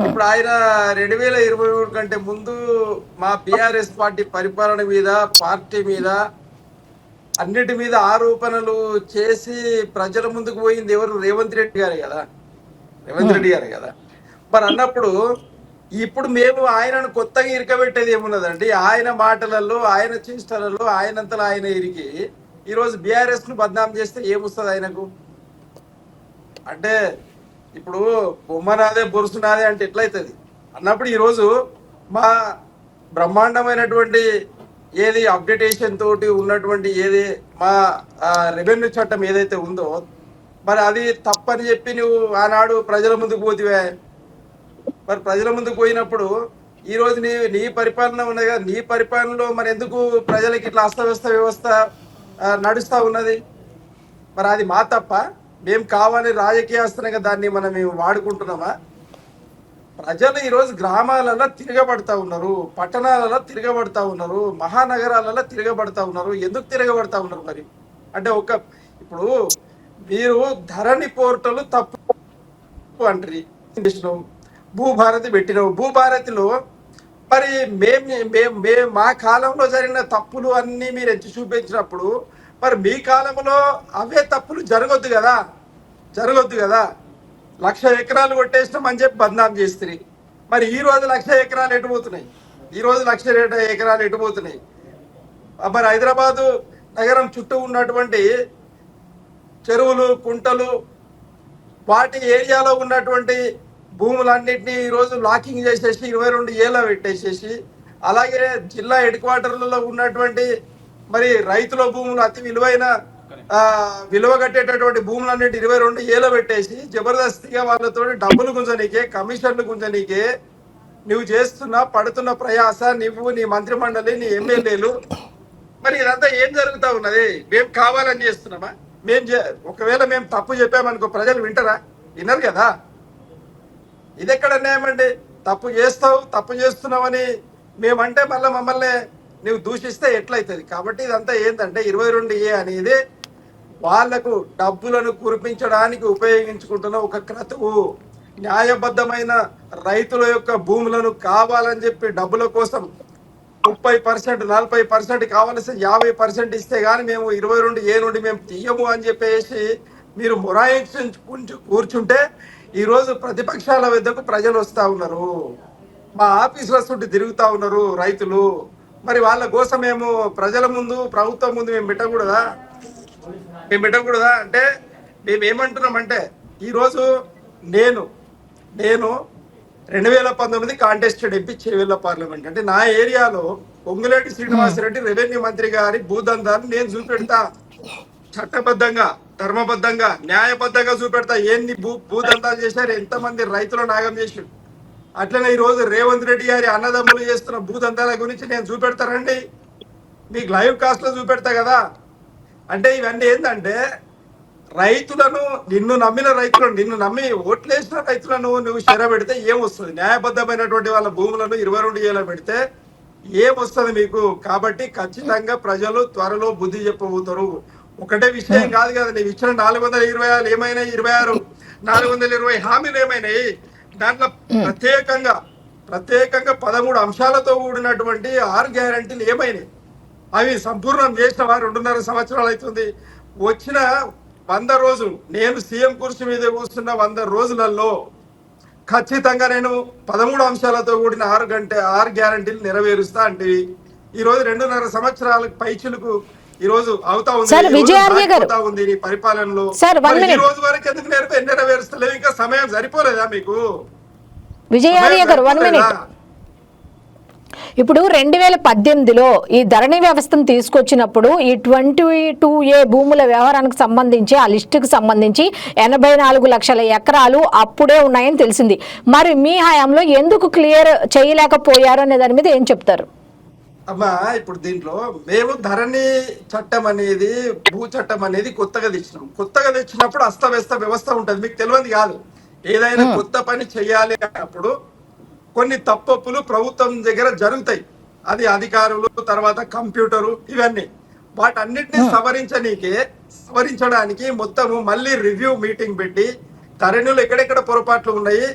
ఇప్పుడు ఆయన 2023 కంటే ముందు మా బీఆర్ఎస్ పార్టీ పరిపాలన మీద, పార్టీ మీద, అన్నిటి మీద ఆరోపణలు చేసి ప్రజల ముందుకు పోయింది ఎవరు? రేవంత్ రెడ్డి గారే కదా. మరి అన్నప్పుడు ఇప్పుడు మేము ఆయనను కొత్తగా ఇరకబెట్టేది ఏమున్నదండి? ఆయన మాటలలో, ఆయన చేష్టలలో ఆయనంతలో ఆయన ఇరికి ఈరోజు బీఆర్ఎస్ ను బద్నాం చేస్తే ఏమొస్తుంది ఆయనకు? అంటే ఇప్పుడు బొమ్మనాదే బొరుసునాదే అంటే ఎట్లయితుంది అన్నప్పుడు ఈరోజు మా బ్రహ్మాండమైనటువంటి ఏది అప్డేటేషన్ తోటి ఉన్నటువంటి ఏది మా రెవెన్యూ చట్టం ఏదైతే ఉందో, మరి అది తప్పని చెప్పి నువ్వు ఆనాడు ప్రజల ముందుకు పోతివే. మరి ప్రజల ముందుకు పోయినప్పుడు ఈ రోజు నీ పరిపాలన ఉన్నది కదా, నీ పరిపాలనలో మరి ఎందుకు ప్రజలకి ఇట్లా అస్తవ్యస్త వ్యవస్థ నడుస్తూ ఉన్నది? మరి అది మా తప్ప? మేము కావాలి రాజకీయస్తునిగా దాన్ని మేము వాడుకుంటున్నామా? ప్రజలు ఈరోజు గ్రామాలలో తిరగబడతా ఉన్నారు, పట్టణాలలో తిరగబడతా ఉన్నారు, మహానగరాలలో తిరగబడతా ఉన్నారు. ఎందుకు తిరగబడతా ఉన్నారు మరి అంటే ఇప్పుడు మీరు ధరణి పోర్టల్ తప్పు అంటారు, భూభారతి పెట్టినావు. భూభారతిలో మరి మేము మా కాలంలో జరిగిన తప్పులు అన్నీ మీరు ఎత్తి చూపించినప్పుడు మరి మీ కాలంలో అవే తప్పులు జరగొద్దు కదా. 1,00,000 ఎకరాలు కొట్టేసినామని చెప్పి బద్నాం చేస్తుంది. మరి ఈ రోజు 1,00,000 ఎకరాలు ఎటుపోతున్నాయి? ఈ రోజు 1,00,000 ఎకరాలు ఎటుపోతున్నాయి? మరి హైదరాబాదు నగరం చుట్టూ ఉన్నటువంటి చెరువులు, కుంటలు, వాటి ఏరియాలో ఉన్నటువంటి భూములన్నింటినీ ఈరోజు లాకింగ్ చేసేసి 22 ఏళ్ళ పెట్టేసేసి, అలాగే జిల్లా హెడ్ క్వార్టర్లలో ఉన్నటువంటి మరి రైతుల భూములు అతి విలువ కట్టేటటువంటి భూములన్నింటి 22 ఏళ్ళ పెట్టేసి జబర్దస్తిగా వాళ్ళతో డబ్బులు గుంజనీకే, కమిషన్లు గుంజనీకే నువ్వు పడుతున్న ప్రయాస, నువ్వు, నీ మంత్రిమండలి, నీ ఎమ్మెల్యేలు, మరి ఇదంతా ఏం జరుగుతూ ఉన్నది? మేము కావాలని చేస్తున్నామా? ఒకవేళ మేము తప్పు చెప్పామనుకో ప్రజలు వింటారా? వినరు కదా. ఇది ఎక్కడ న్యాయమండి? తప్పు చేస్తున్నావని మేమంటే మళ్ళీ మమ్మల్ని నువ్వు దూషిస్తే ఎట్లయితుంది? కాబట్టి ఇదంతా ఏంటంటే 22A అనేది వాళ్లకు డబ్బులను కురిపించడానికి ఉపయోగించుకుంటున్న ఒక క్రతువు. న్యాయబద్ధమైన రైతుల యొక్క భూములను కావాలని చెప్పి డబ్బుల కోసం 30%, 40% కావాల్సిన 50% ఇస్తే గానీ మేము 22A నుండి మేము తీయము అని చెప్పేసి మీరు మొరాయించు కూర్చుంటే ఈరోజు ప్రతిపక్షాల వద్దకు ప్రజలు వస్తూ ఉన్నారు, మా ఆఫీసుల చుట్టూ తిరుగుతూ ఉన్నారు రైతులు. మరి వాళ్ళ కోసం మేము ప్రజల ముందు, ప్రభుత్వం ముందు మేము పెట్టకూడదా? అంటే మేము ఏమంటున్నామంటే ఈరోజు నేను 2019 కాంటెస్టెడ్ ఎంపీ చేవెళ్ళ పార్లమెంట్. అంటే నా ఏరియాలో పొంగులేటి శ్రీనివాసరెడ్డి రెవెన్యూ మంత్రి గారి భూదందాన్ని నేను చూపెడతా, చట్టబద్ధంగా, ధర్మబద్ధంగా, న్యాయబద్ధంగా చూపెడతా. ఏంది భూదందాలు చేశారు, ఎంతమంది రైతులు నాగం చేసి. అట్లనే ఈరోజు రేవంత్ రెడ్డి గారి అన్నదమ్ములు చేస్తున్న భూదందాల గురించి నేను చూపెడతారండి, మీకు లైవ్ కాస్ట్ లో చూపెడతా కదా. అంటే ఇవన్నీ ఏంటంటే రైతులను, నిన్ను నమ్మి ఓట్లేసిన రైతులను నువ్వు షెర పెడితే ఏమొస్తుంది? న్యాయబద్ధమైనటువంటి వాళ్ళ భూములను 22 ఏళ్ళ పెడితే ఏమొస్తుంది మీకు? కాబట్టి ఖచ్చితంగా ప్రజలు త్వరలో బుద్ధి చెప్పబోతారు. ఒకటే విషయం కాదు కదా, నీవు ఇచ్చిన 426 ఏమైనాయి? 26 420 హామీలు ఏమైనాయి? దాంట్లో ప్రత్యేకంగా 13 అంశాలతో కూడినటువంటి 6 గ్యారంటీలు ఏమైనాయి? అవి సంపూర్ణం చేసినవా? 2.5 సంవత్సరాలు అవుతుంది. వచ్చిన 100 రోజులు, నేను సీఎం కుర్చీ మీద కూర్చున్న 100 రోజులలో ఖచ్చితంగా నేను 13 అంశాలతో కూడిన 6 గ్యారంటీలు నెరవేరుస్తా అంటే ఈరోజు 2.5 సంవత్సరాలకు పైచులకు ఈరోజు అవుతా ఉంది నీ పరిపాలనలో. ఈ రోజు వరకు ఎందుకు నెరవేరుస్తలేవు? ఇంకా సమయం సరిపోలేదా మీకు? విజయార్య గారు 1 మినిట్. ఇప్పుడు 2018లో ఈ ధరణి వ్యవస్థను తీసుకొచ్చినప్పుడు ఈ 22A భూముల వ్యవహారానికి సంబంధించి, ఆ లిస్టుకు సంబంధించి 84 లక్షల ఎకరాలు అప్పుడే ఉన్నాయని తెలిసింది. మరి మీ హయాంలో ఎందుకు క్లియర్ చేయలేకపోయారు అనే దాని మీద ఏం చెప్తారు? అమ్మా, ఇప్పుడు దీంట్లో మేము ధరణి చట్టం అనేది, భూ చట్టం అనేది కొత్తగా తెచ్చినప్పుడు అస్తవ్యస్త వ్యవస్థ ఉంటుంది, మీకు తెలియదు కాదు. ఏదైనా కొత్త పని చెయ్యాలి అన్నప్పుడు కొన్ని తప్పొప్పులు ప్రభుత్వం దగ్గర జరుగుతాయి. అది అధికారులు, తర్వాత కంప్యూటరు, ఇవన్నీ వాటన్నిటిని సవరించడానికి మొత్తము మళ్ళీ రివ్యూ మీటింగ్ పెట్టి ధరణిలో ఎక్కడెక్కడ పొరపాట్లు ఉన్నాయి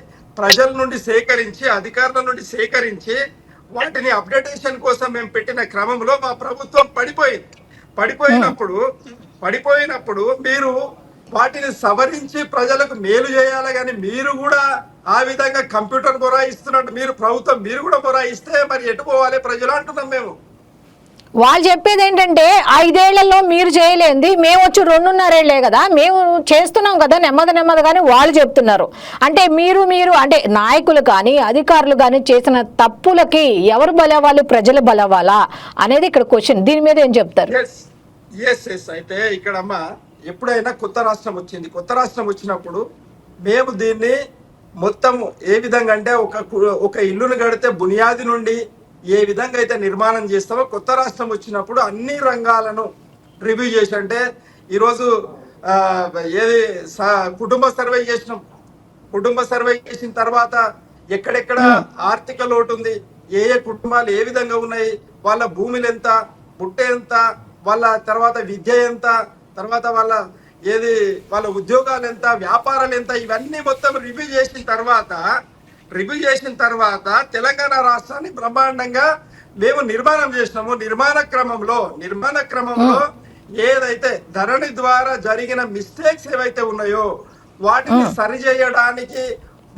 ప్రజల నుండి సేకరించి, అధికారుల నుండి సేకరించి వాటిని అప్డేటేషన్ కోసం మేము పెట్టిన క్రమంలో మా ప్రభుత్వం పడిపోయినప్పుడు మీరు వాటిని సవరించి ప్రజలకు మేలు చేయాలి. కానీ మీరు కూడా ఆ విధంగా కంప్యూటర్ మొరాయిస్తున్నట్టు మీరు ప్రభుత్వం మీరు కూడా మొరాయిస్తే మరి ఎటు పోవాలి ప్రజలు అంటున్నాం మేము. వాళ్ళు చెప్పేది ఏంటంటే 5 ఏళ్లలో మీరు చేయలేంది మేము వచ్చి 2.5 ఏళ్లే కదా, మేము చేస్తున్నాం కదా నెమ్మదిగానే వాళ్ళు చెప్తున్నారు. అంటే మీరు అంటే నాయకులు కానీ అధికారులు కానీ చేసిన తప్పులకి ఎవరు బలవాలి, ప్రజలు బలవాలా అనేది ఇక్కడ క్వశ్చన్. దీని మీద ఏం చెప్తారు? అయితే ఇక్కడ అమ్మ, ఎప్పుడైనా కొత్త రాష్ట్రం వచ్చినప్పుడు మేము దీన్ని మొత్తం ఏ విధంగా అంటే ఒక ఇల్లును కడితే బునియాది నుండి ఏ విధంగా అయితే నిర్మాణం చేస్తామో కొత్త రాష్ట్రం వచ్చినప్పుడు అన్ని రంగాలను రివ్యూ చేసి అంటే ఈరోజు ఆ, ఏది కుటుంబ సర్వే చేసినాం. కుటుంబ సర్వే చేసిన తర్వాత ఎక్కడెక్కడ ఆర్థిక లోటు ఉంది, ఏ ఏ కుటుంబాలు ఏ విధంగా ఉన్నాయి, వాళ్ళ భూములు ఎంత, పుట్ట ఎంత, వాళ్ళ తర్వాత విద్య ఎంత, తర్వాత వాళ్ళ ఏది వాళ్ళ ఉద్యోగాలు ఎంత, వ్యాపారాలు ఎంత, ఇవన్నీ మొత్తం రివ్యూ చేసిన తర్వాత తెలంగాణ రాష్ట్రాన్ని బ్రహ్మాండంగా మేము నిర్మాణం చేసినాము. నిర్మాణ క్రమంలో ఏదైతే ధరణి ద్వారా జరిగిన మిస్టేక్స్ ఏవైతే ఉన్నాయో వాటిని సరిచేయడానికి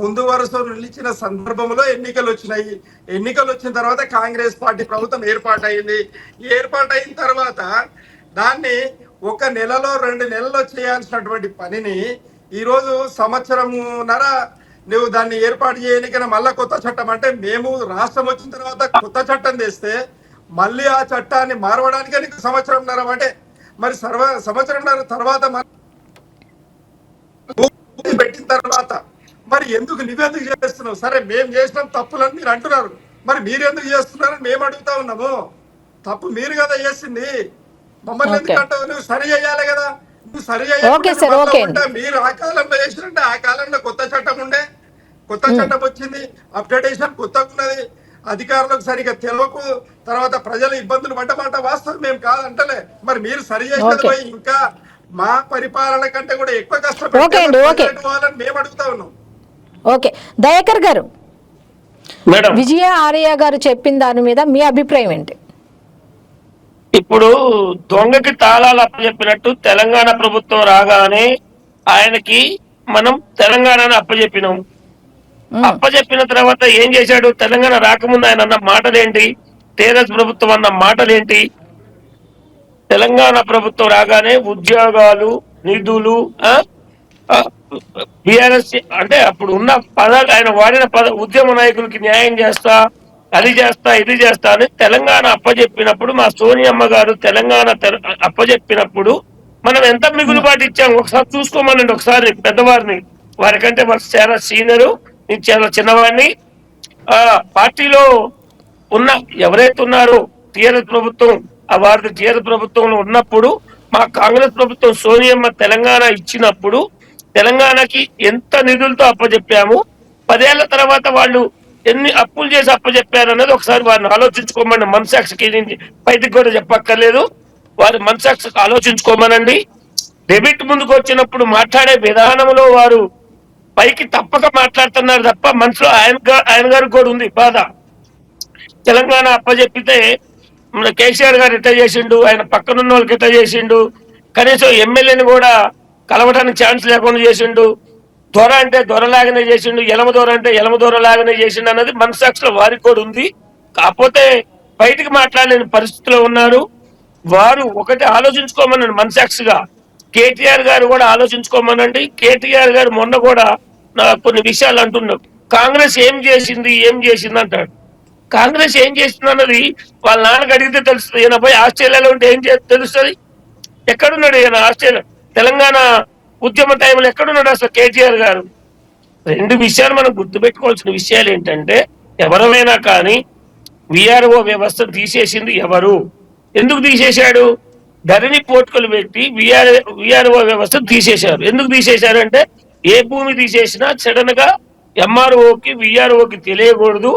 ముందు వరుసలో నిలిచిన సందర్భంలో ఎన్నికలు వచ్చినాయి. ఎన్నికలు వచ్చిన తర్వాత కాంగ్రెస్ పార్టీ ప్రభుత్వం ఏర్పాటైంది. ఏర్పాటైన తర్వాత దాన్ని 1 నెలలో 2 నెలల్లో చేయాల్సినటువంటి పనిని ఈరోజు సంవత్సరమున్నర నువ్వు దాన్ని ఏర్పాటు చేయనికైనా మళ్ళా కొత్త చట్టం అంటే మేము రాష్ట్రం వచ్చిన తర్వాత కొత్త చట్టం తెస్తే మళ్ళీ ఆ చట్టాన్ని మారవడానికే నీకు సంవత్సరంన్నర అంటే మరి సంవత్సరంన్నర తర్వాత పెట్టిన తర్వాత మరి ఎందుకు నువ్వెందుకు చేస్తున్నావు? సరే మేము చేసినాం తప్పులని మీరు అంటున్నారు, మరి మీరు ఎందుకు చేస్తున్నారని మేము అడుగుతా ఉన్నాము. తప్పు మీరు కదా చేసింది, మమ్మల్ని ఎందుకు అంటావు? నువ్వు సరి చేయాలి కదా. నువ్వు సరి చేయాలంటే మీరు ఆ కాలంలో చేసినట్టే ఆ కాలంలో కొత్త చట్టం ఉండే, కొత్త చట్టం వచ్చింది, అప్డేటేషన్ కొత్తగా ఉన్నది, అధికారులకు సరిగా తెలియకు, తర్వాత ప్రజలు ఇబ్బందులు పడ్డమాట వాస్తవం మేము కాదంటలే. మరి మీరు సరి చేసినది పోయి ఇంకా మా పరిపాలన కంటే కూడా ఎక్కువ కష్టపడాలని మేము అడుగుతా ఉన్నాం. ఓకే, దయాకర్ గారు, విజయ ఆర్య గారు చెప్పిన దాని మీద మీ అభిప్రాయం ఏంటి? ఇప్పుడు దొంగకి తాళాలు అప్పచెప్పినట్టు తెలంగాణ ప్రభుత్వం రాగానే ఆయనకి మనం తెలంగాణను అప్పచెప్పినాం. అప్పచెప్పిన తర్వాత ఏం చేశాడు? తెలంగాణ రాకముందు ఆయన అన్న మాటలేంటి? టీఆర్ఎస్ ప్రభుత్వం అన్న మాటలేంటి? తెలంగాణ ప్రభుత్వం రాగానే ఉద్యోగాలు, నిధులు, బిఆర్ఎస్ అంటే అప్పుడు ఉన్న పదాలు ఆయన వాడిన ఉద్యమ నాయకులకి న్యాయం చేస్తా, అది చేస్తా, ఇది చేస్తా అని తెలంగాణ అప్పచెప్పినప్పుడు మా సోనియమ్మ గారు తెలంగాణ అప్పచెప్పినప్పుడు మనం ఎంత మిగులుబాటు ఇచ్చాం ఒకసారి చూసుకోమనండి. ఒకసారి పెద్దవారిని, వారికంటే వారు చాలా సీనియరు, నేను చాలా చిన్నవాడిని. పార్టీలో ఉన్న ఎవరైతే ఉన్నారో టీఆర్ఎస్ ప్రభుత్వం, వారి టీఆర్ఎస్ ప్రభుత్వంలో ఉన్నప్పుడు మా కాంగ్రెస్ ప్రభుత్వం సోనియమ్మ తెలంగాణ ఇచ్చినప్పుడు తెలంగాణకి ఎంత నిధులతో అప్పచెప్పాము, 10 ఏళ్ల తర్వాత వాళ్ళు ఎన్ని అప్పులు చేసి అప్పచెప్పారు అన్నది ఒకసారి వారిని ఆలోచించుకోమని, మనసాక్షికి బయటకు కూడా చెప్పక్కర్లేదు, వారి మనసాక్షికి ఆలోచించుకోమనండి. డెబిట్ ముందుకు వచ్చినప్పుడు మాట్లాడే విధానంలో వారు పైకి తప్పక మాట్లాడుతున్నారు తప్ప మనసులో ఆయన గారికి కూడా ఉంది బాధ. తెలంగాణ అప్పచెప్పితే మన కేసీఆర్ గారు ఎట్లా చేసిండు, ఆయన పక్కనున్న వాళ్ళకి ఎట్లా చేసిండు, కనీసం ఎమ్మెల్యేని కూడా కలవడానికి ఛాన్స్ లేకుండా చేసిండు, దొర అంటే దొరలాగానే చేసిండు, ఎలమ దొర అంటే ఎలమ దొరలాగానే చేసిండు అన్నది మనసాక్షిలో వారికి కూడా ఉంది. కాకపోతే బయటికి మాట్లాడలేని పరిస్థితిలో ఉన్నారు. వారు ఒకటి ఆలోచించుకోమనండి మనసాక్షిగా. కేటీఆర్ గారు కూడా ఆలోచించుకోమనండి. కేటీఆర్ గారు మొన్న కూడా కొన్ని విషయాలు అంటున్నారు. కాంగ్రెస్ ఏం చేసింది అంటాడు. కాంగ్రెస్ ఏం చేస్తుంది అన్నది వాళ్ళ నాన్నకు అడిగితే తెలుస్తుంది. ఈయన పోయి ఆస్ట్రేలియాలో ఉంటే ఏం తెలుస్తుంది? ఎక్కడున్నాడు ఈయన? ఆస్ట్రేలియా తెలంగాణ ఉద్యమ టైంలో ఎక్కడున్నాడు అసలు కేటీఆర్ గారు? 2 విషయాలు మనం గుర్తుపెట్టుకోవాల్సిన విషయాలు ఏంటంటే, ఎవరైనా కానీ విఆర్ఓ వ్యవస్థ తీసేసింది ఎవరు, ఎందుకు తీసేశాడు? ధరణి పోర్టుకలు పెట్టి విఆర్ఓ వ్యవస్థ తీసేశారు. ఎందుకు తీసేశారు అంటే, ఏ భూమి తీసేసినా సడన్ గా ఎంఆర్ఓకి విఆర్ఓకి తెలియకూడదు.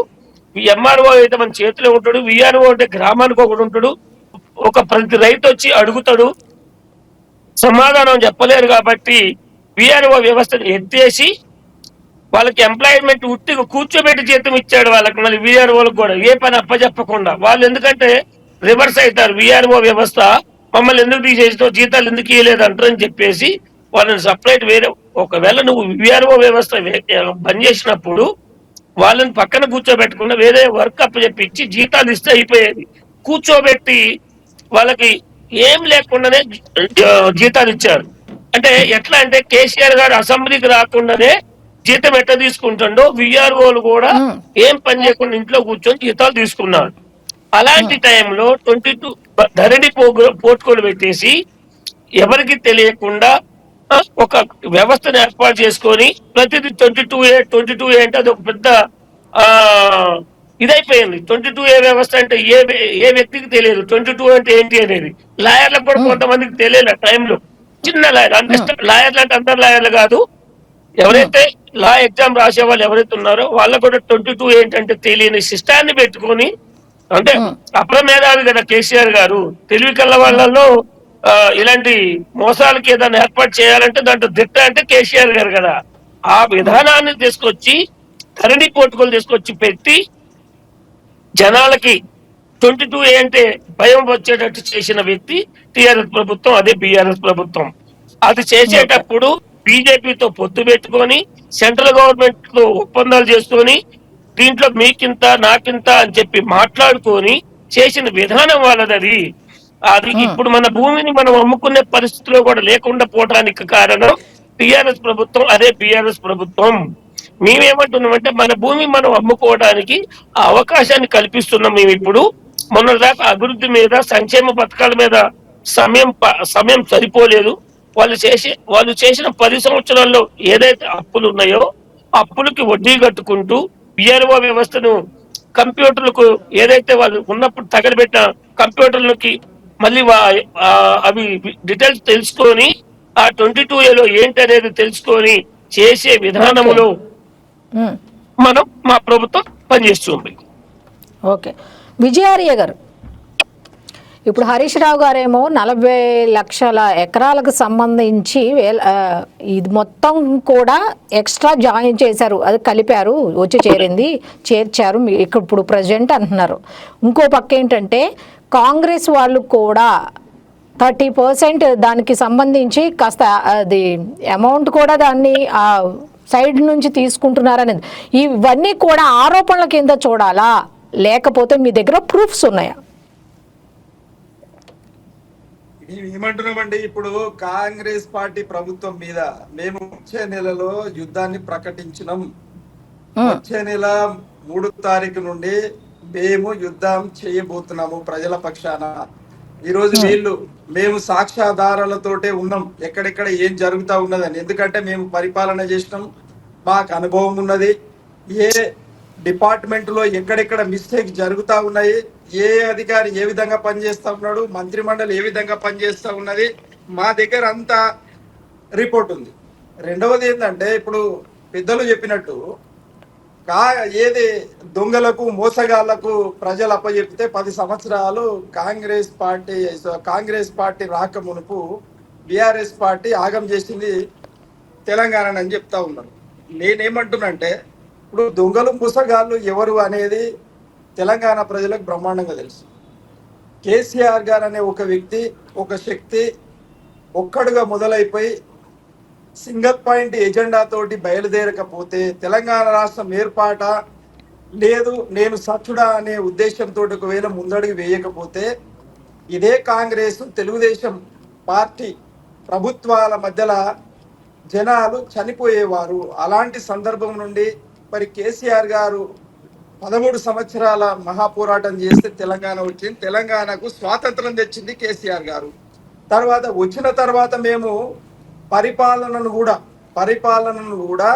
ఎంఆర్ఓ అయితే మన చేతిలో ఉంటాడు, విఆర్ఓ అంటే గ్రామానికి ఒకటి ఉంటాడు. ప్రతి రైతు వచ్చి అడుగుతాడు, సమాధానం చెప్పలేరు. కాబట్టి విఆర్ఓ వ్యవస్థను ఎత్తేసి వాళ్ళకి ఎంప్లాయ్మెంట్ ఉట్టిగా కూర్చోబెట్టి జీతం ఇచ్చాడు వాళ్ళకి. మళ్ళీ విఆర్ఓలకు కూడా ఏ పని అప్పచెప్పకుండా. వాళ్ళు ఎందుకంటే రివర్స్ అవుతారు, విఆర్ఓ వ్యవస్థ మమ్మల్ని ఎందుకు తీసేసినావు, జీతాలు ఎందుకు ఇవ్వలేదు అంటారని చెప్పేసి వాళ్ళని సపరేట్ వేరే, ఒకవేళ నువ్వు విఆర్ఓ వ్యవస్థ బంద్ చేసినప్పుడు వాళ్ళని పక్కన కూర్చోబెట్టకుండా వేరే వర్క్ అప్పచెప్పించి జీతాలు ఇస్తే అయిపోయేది. కూర్చోబెట్టి వాళ్ళకి ఏం లేకుండానే జీతాలు ఇచ్చారు. అంటే ఎట్లా అంటే, కేసీఆర్ గారు అసెంబ్లీకి రాకుండానే జీతం ఎట్లా తీసుకుంటుండో విఆర్ఓలు కూడా ఏం పని చేయకుండా ఇంట్లో కూర్చొని జీతాలు తీసుకున్నారు. అలాంటి టైంలో 22 ధరణి పోర్టుకోలు పెట్టేసి ఎవరికి తెలియకుండా ఒక వ్యవస్థను ఏర్పాటు చేసుకొని ప్రతిదీ 22A అంటే అది ఒక పెద్ద ఆ ఇదైపోయింది. 22A వ్యవస్థ అంటే ఏ వ్యక్తికి తెలియదు 22 అంటే ఏంటి అనేది. లాయర్లకు కూడా ఉమ్, కొంతమందికి తెలియదు ఆ టైంలో. చిన్న లాయర్ ఉమ్, లాయర్లు అంటే అందరు లాయర్లు కాదు. ఉమ్, ఎవరైతే లా ఎగ్జామ్ రాసే వాళ్ళు ఎవరైతే ఉన్నారో వాళ్ళకు కూడా 22 ఏంటంటే తెలియని సిస్టాన్ని పెట్టుకొని, అంటే ఉమ్, అప్రమేధావి కదా కేసీఆర్ గారు. తెలివి కళ్ళ ఉమ్. వాళ్ళలో ఇలాంటి మోసాలకి ఏదైనా ఏర్పాటు చేయాలంటే దాంట్లో దిట్ట అంటే కేసీఆర్ గారు కదా. ఆ ఓకే. విధానాన్ని తీసుకొచ్చి ధరణి పోర్టుకోలు తీసుకొచ్చి పెట్టి జనాలకి 22A అంటే భయం వచ్చేటట్టు చేసిన వ్యక్తి టిఆర్ఎస్ ప్రభుత్వం, అదే బిఆర్ఎస్ ప్రభుత్వం. అది ఓకే. చేసేటప్పుడు బీజేపీతో పొత్తు పెట్టుకొని సెంట్రల్ గవర్నమెంట్ తో ఒప్పందాలు చేసుకొని దీంట్లో మీకింత నాకింత అని చెప్పి మాట్లాడుకొని చేసిన విధానం వాళ్ళది అది. అది ఉమ్, ఇప్పుడు మన భూమిని మనం అమ్ముకునే పరిస్థితిలో కూడా లేకుండా పోవడానికి కారణం టిఆర్ఎస్ ప్రభుత్వం, అదే బిఆర్ఎస్ ప్రభుత్వం. మేమేమంటున్నామంటే మన భూమి మనం అమ్ముకోవడానికి ఆ అవకాశాన్ని కల్పిస్తున్నాం మేము ఇప్పుడు. మొన్నటిదాకా అభివృద్ధి మీద సంక్షేమ పథకాల మీద సమయం సరిపోలేదు. వాళ్ళు చేసిన 10 సంవత్సరాల్లో ఏదైతే అప్పులు ఉన్నాయో అప్పులకి వడ్డీ కట్టుకుంటూ బిఆర్ఓ వ్యవస్థను కంప్యూటర్లకు ఏదైతే వాళ్ళు ఉన్నప్పుడు తగలబెట్టిన కంప్యూటర్లకి మళ్ళీ అవి డీటెయిల్స్ తెలుసుకొని ఆ 22Aలో ఏంటి అనేది తెలుసుకొని చేసే ఓకే. విధానములో ఉమ్, మా ప్రభుత్వం పనిచేస్తుంది. ఓకే. విజయార్య గారు, ఇప్పుడు హరీష్ రావు గారేమో 40 లక్షల ఎకరాలకు సంబంధించి ఇది మొత్తం కూడా ఎక్స్ట్రా జాయిన్ చేశారు, అది కలిపారు, వచ్చి చేర్చారు ఇప్పుడు ప్రజెంట్ అంటున్నారు. ఇంకో పక్క ఏంటంటే కాంగ్రెస్ వాళ్ళు కూడా 30% దానికి సంబంధించి కాస్త అది అమౌంట్ కూడా దాన్ని సైడ్ నుంచి తీసుకుంటున్నారనేది, ఇవన్నీ కూడా ఆరోపణల కింద చూడాలా లేకపోతే మీ దగ్గర ప్రూఫ్స్ ఉన్నాయా? మేము ఏమంటున్నామండి, ఇప్పుడు కాంగ్రెస్ పార్టీ ప్రభుత్వం మీద మేము వచ్చే నెలలో యుద్ధాన్ని ప్రకటించినాం. వచ్చే నెల 3వ తారీఖు నుండి మేము యుద్ధం చేయబోతున్నాము ప్రజల పక్షాన. ఈరోజు మేము సాక్ష్యాధారాలతోటే ఉన్నాం ఎక్కడెక్కడ ఏం జరుగుతూ ఉన్నదని. ఎందుకంటే మేము పరిపాలన చేసినాం, మాకు అనుభవం ఉన్నది. ఏ డిపార్ట్మెంట్లో ఎక్కడెక్కడ మిస్టేక్ జరుగుతూ ఉన్నాయి, ఏ అధికారి ఏ విధంగా పనిచేస్తూ ఉన్నాడు, మంత్రిమండలి ఏ విధంగా పనిచేస్తూ ఉన్నది, మా దగ్గర అంతా రిపోర్ట్ ఉంది. రెండవది ఏంటంటే ఇప్పుడు పెద్దలు చెప్పినట్టు ఏది దొంగలకు మోసగాళ్లకు ప్రజలు అప్పచెప్తే 10 సంవత్సరాలు కాంగ్రెస్ పార్టీ రాక మునుపు బీఆర్ఎస్ పార్టీ ఆగం చేసింది తెలంగాణ అని చెప్తా ఉన్నారు. నేనేమంటున్నంటే ఇప్పుడు దొంగలు మోసగాళ్ళు ఎవరు అనేది తెలంగాణ ప్రజలకు బ్రహ్మాండంగా తెలుసు. కేసీఆర్ గారు అనే ఒక వ్యక్తి, ఒక శక్తి ఒక్కడుగా మొదలైపోయి సింగిల్ పాయింట్ ఎజెండా తోటి బయలుదేరకపోతే తెలంగాణ రాష్ట్రం ఏర్పాట లేదు, నేను సచ్చుడా అనే ఉద్దేశంతో ఒకవేళ ముందడుగు వేయకపోతే ఇదే కాంగ్రెస్ తెలుగుదేశం పార్టీ ప్రభుత్వాల మధ్యలో జనాలు చనిపోయేవారు. అలాంటి సందర్భం నుండి మరి కేసీఆర్ గారు 13 సంవత్సరాల మహాపోరాటం చేస్తే తెలంగాణ వచ్చింది. తెలంగాణకు స్వాతంత్రం తెచ్చింది కేసీఆర్ గారు. వచ్చిన తర్వాత మేము పరిపాలనను కూడా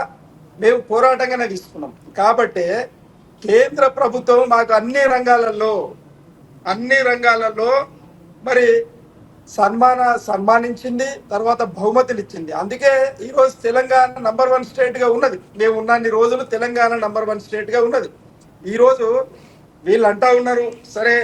మేము పోరాటంగానే తీసుకున్నాం. కాబట్టి కేంద్ర ప్రభుత్వం మాకు అన్ని రంగాలలో మరి సన్మానించింది, తర్వాత బహుమతులు ఇచ్చింది. అందుకే ఈరోజు తెలంగాణ నంబర్ 1 స్టేట్ గా ఉన్నది. మేము ఉన్నన్ని రోజులు తెలంగాణ నంబర్ 1 స్టేట్ గా ఉన్నది. ఈరోజు వీళ్ళు అంటా ఉన్నారు, సరే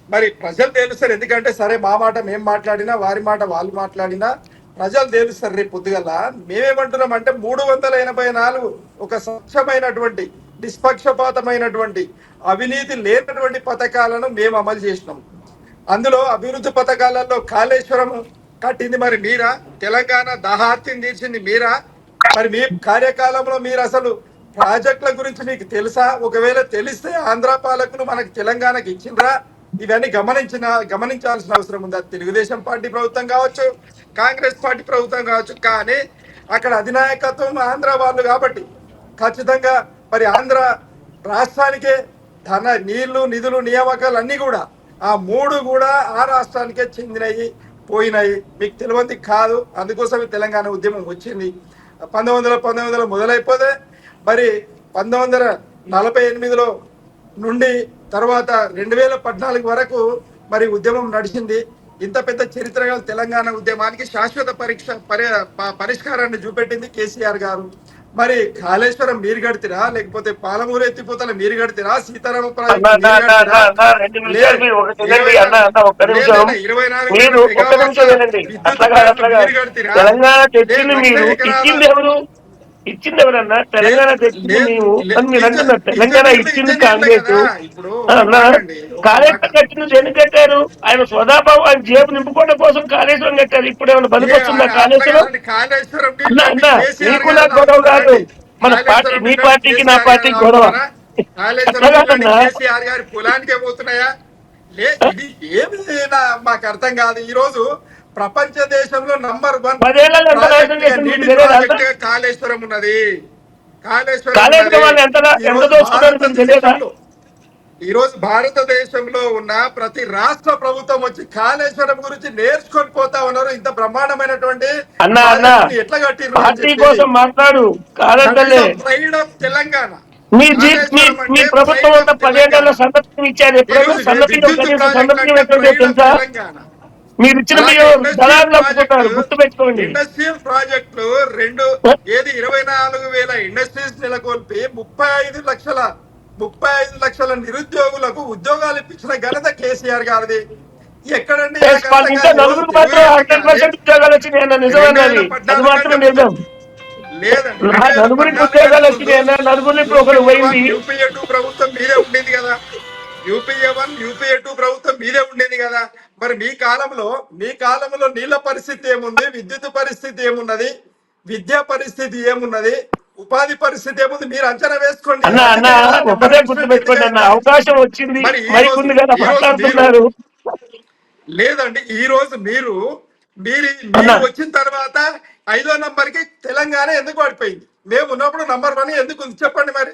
మరి ప్రజలు తేలుస్తారు. ఎందుకంటే సరే మా మాట మేము మాట్లాడినా, వారి మాట వాళ్ళు మాట్లాడినా ప్రజలు తేలుస్తారు రేపు పొద్దుగల. మేమేమంటున్నాం అంటే 384 ఒక స్వచ్ఛమైనటువంటి నిష్పక్షపాతమైనటువంటి అవినీతి లేనటువంటి పథకాలను మేము అమలు చేసినాం. అందులో అభివృద్ధి పథకాలలో కాళేశ్వరం కట్టింది మరి మీరా, తెలంగాణ దహార్తిని తీర్చింది మీరా, మరి మీ కార్యకాలంలో మీరు అసలు ప్రాజెక్టుల గురించి మీకు తెలుసా? ఒకవేళ తెలిస్తే ఆంధ్ర పాలకులు మనకు తెలంగాణకి ఇచ్చిండ్రా? ఇవన్నీ గమనించాల్సిన అవసరం ఉంది. అది తెలుగుదేశం పార్టీ ప్రభుత్వం కావచ్చు, కాంగ్రెస్ పార్టీ ప్రభుత్వం కావచ్చు. కానీ అక్కడ అధినాయకత్వం ఆంధ్ర వాళ్ళు కాబట్టి ఖచ్చితంగా మరి ఆంధ్ర రాష్ట్రానికే నీళ్లు నిధులు నియామకాలు అన్నీ కూడా ఆ 3 కూడా ఆ రాష్ట్రానికే చెందినవి. పోయినాయి. మీకు తెలియంది కాదు, అందుకోసమే తెలంగాణ ఉద్యమం వచ్చింది. 1919 మొదలైపోతే మరి 1948లో నుండి తర్వాత 2014 వరకు మరి ఉద్యమం నడిచింది. ఇంత పెద్ద చరిత్ర గల తెలంగాణ ఉద్యమానికి శాశ్వత పరిష్కారాన్ని చూపెట్టింది కేసీఆర్ గారు. మరి కాళేశ్వరం మీరు కడితేరా, లేకపోతే పాలమూరు ఎత్తిపోతల మీరు కడితేరా, సీతారామ ప్రాజెక్టు మీరు కడితేరా, మీరు ఒక్క నిమిషం వినండి. మీరు కడితేరా, తెలంగాణ తెచ్చింది మీరు, ఇచ్చింది ఎవరు? ఇచ్చింది ఎవరన్నా? తెలంగాణ తెచ్చింది మేము అని మీరు అంటున్నారు. తెలంగాణ ఇచ్చింది కాంగ్రెస్. కాళేశ్వరం కట్టింది ఎందుకు కట్టారు? ఆయన స్వదాభావం, ఆయన జేబు నింపుకోవడం కోసం కాళేశ్వరం కట్టారు. ఇప్పుడు ఏమైనా పనికొస్తుందా కాళేశ్వరం? అన్న నీకు నాకు గొడవ కాదు, మన పార్టీ, మీ పార్టీకి నా పార్టీకి గొడవ. కేసీఆర్ గారి పొలానికే పోతున్నాయా? ఇది ఏమి మాకు అర్థం కాదు. ఈ రోజు ప్రపంచ దేశంలో నంబర్ 1 కాళేశ్వరం ఉన్నది. ఈ రోజు భారతదేశంలో ఉన్న ప్రతి రాష్ట్ర ప్రభుత్వం వచ్చి కాళేశ్వరం గురించి నేర్చుకొని పోతా ఉన్నారు. ఇంత బ్రహ్మాండమైనటువంటి ఎట్లా కట్టిరు మాట్లాడు. Pride of Telangana. మీ ప్రభుత్వం అంతా 10 ఏళ్ల సంతకం ఇచ్చారు. ఎప్పుడైనా తెలుసా? మీరు ఇచ్చిన గుర్తు పెట్టుకోండి. ఇండస్ట్రియల్ ప్రాజెక్టులు 24,000 ఇండస్ట్రీస్ నెలకొల్పి 35 లక్షల నిరుద్యోగులకు ఉద్యోగాలు ఇప్పించిన ఘనత కేసీఆర్ గారిది. ఎక్కడండి యూపీఏ 2 ప్రభుత్వం మీదే ఉండేది కదా. యూపీఏ 1 యూపీఏ 2 ప్రభుత్వం మీదే ఉండేది కదా. మరి మీ కాలంలో నీళ్ల పరిస్థితి ఏముంది? విద్యుత్ పరిస్థితి ఏమున్నది? విద్యా పరిస్థితి ఏమున్నది? ఉపాధి పరిస్థితి ఏముంది? మీరు అంచనా వేసుకోండి. అవకాశం వచ్చింది లేదండి. ఈ రోజు మీరు వచ్చిన తర్వాత 5వ నంబర్కి తెలంగాణ ఎందుకు పడిపోయింది? మేము ఉన్నప్పుడు నంబర్ 1 ఎందుకు ఉంది? చెప్పండి మరి.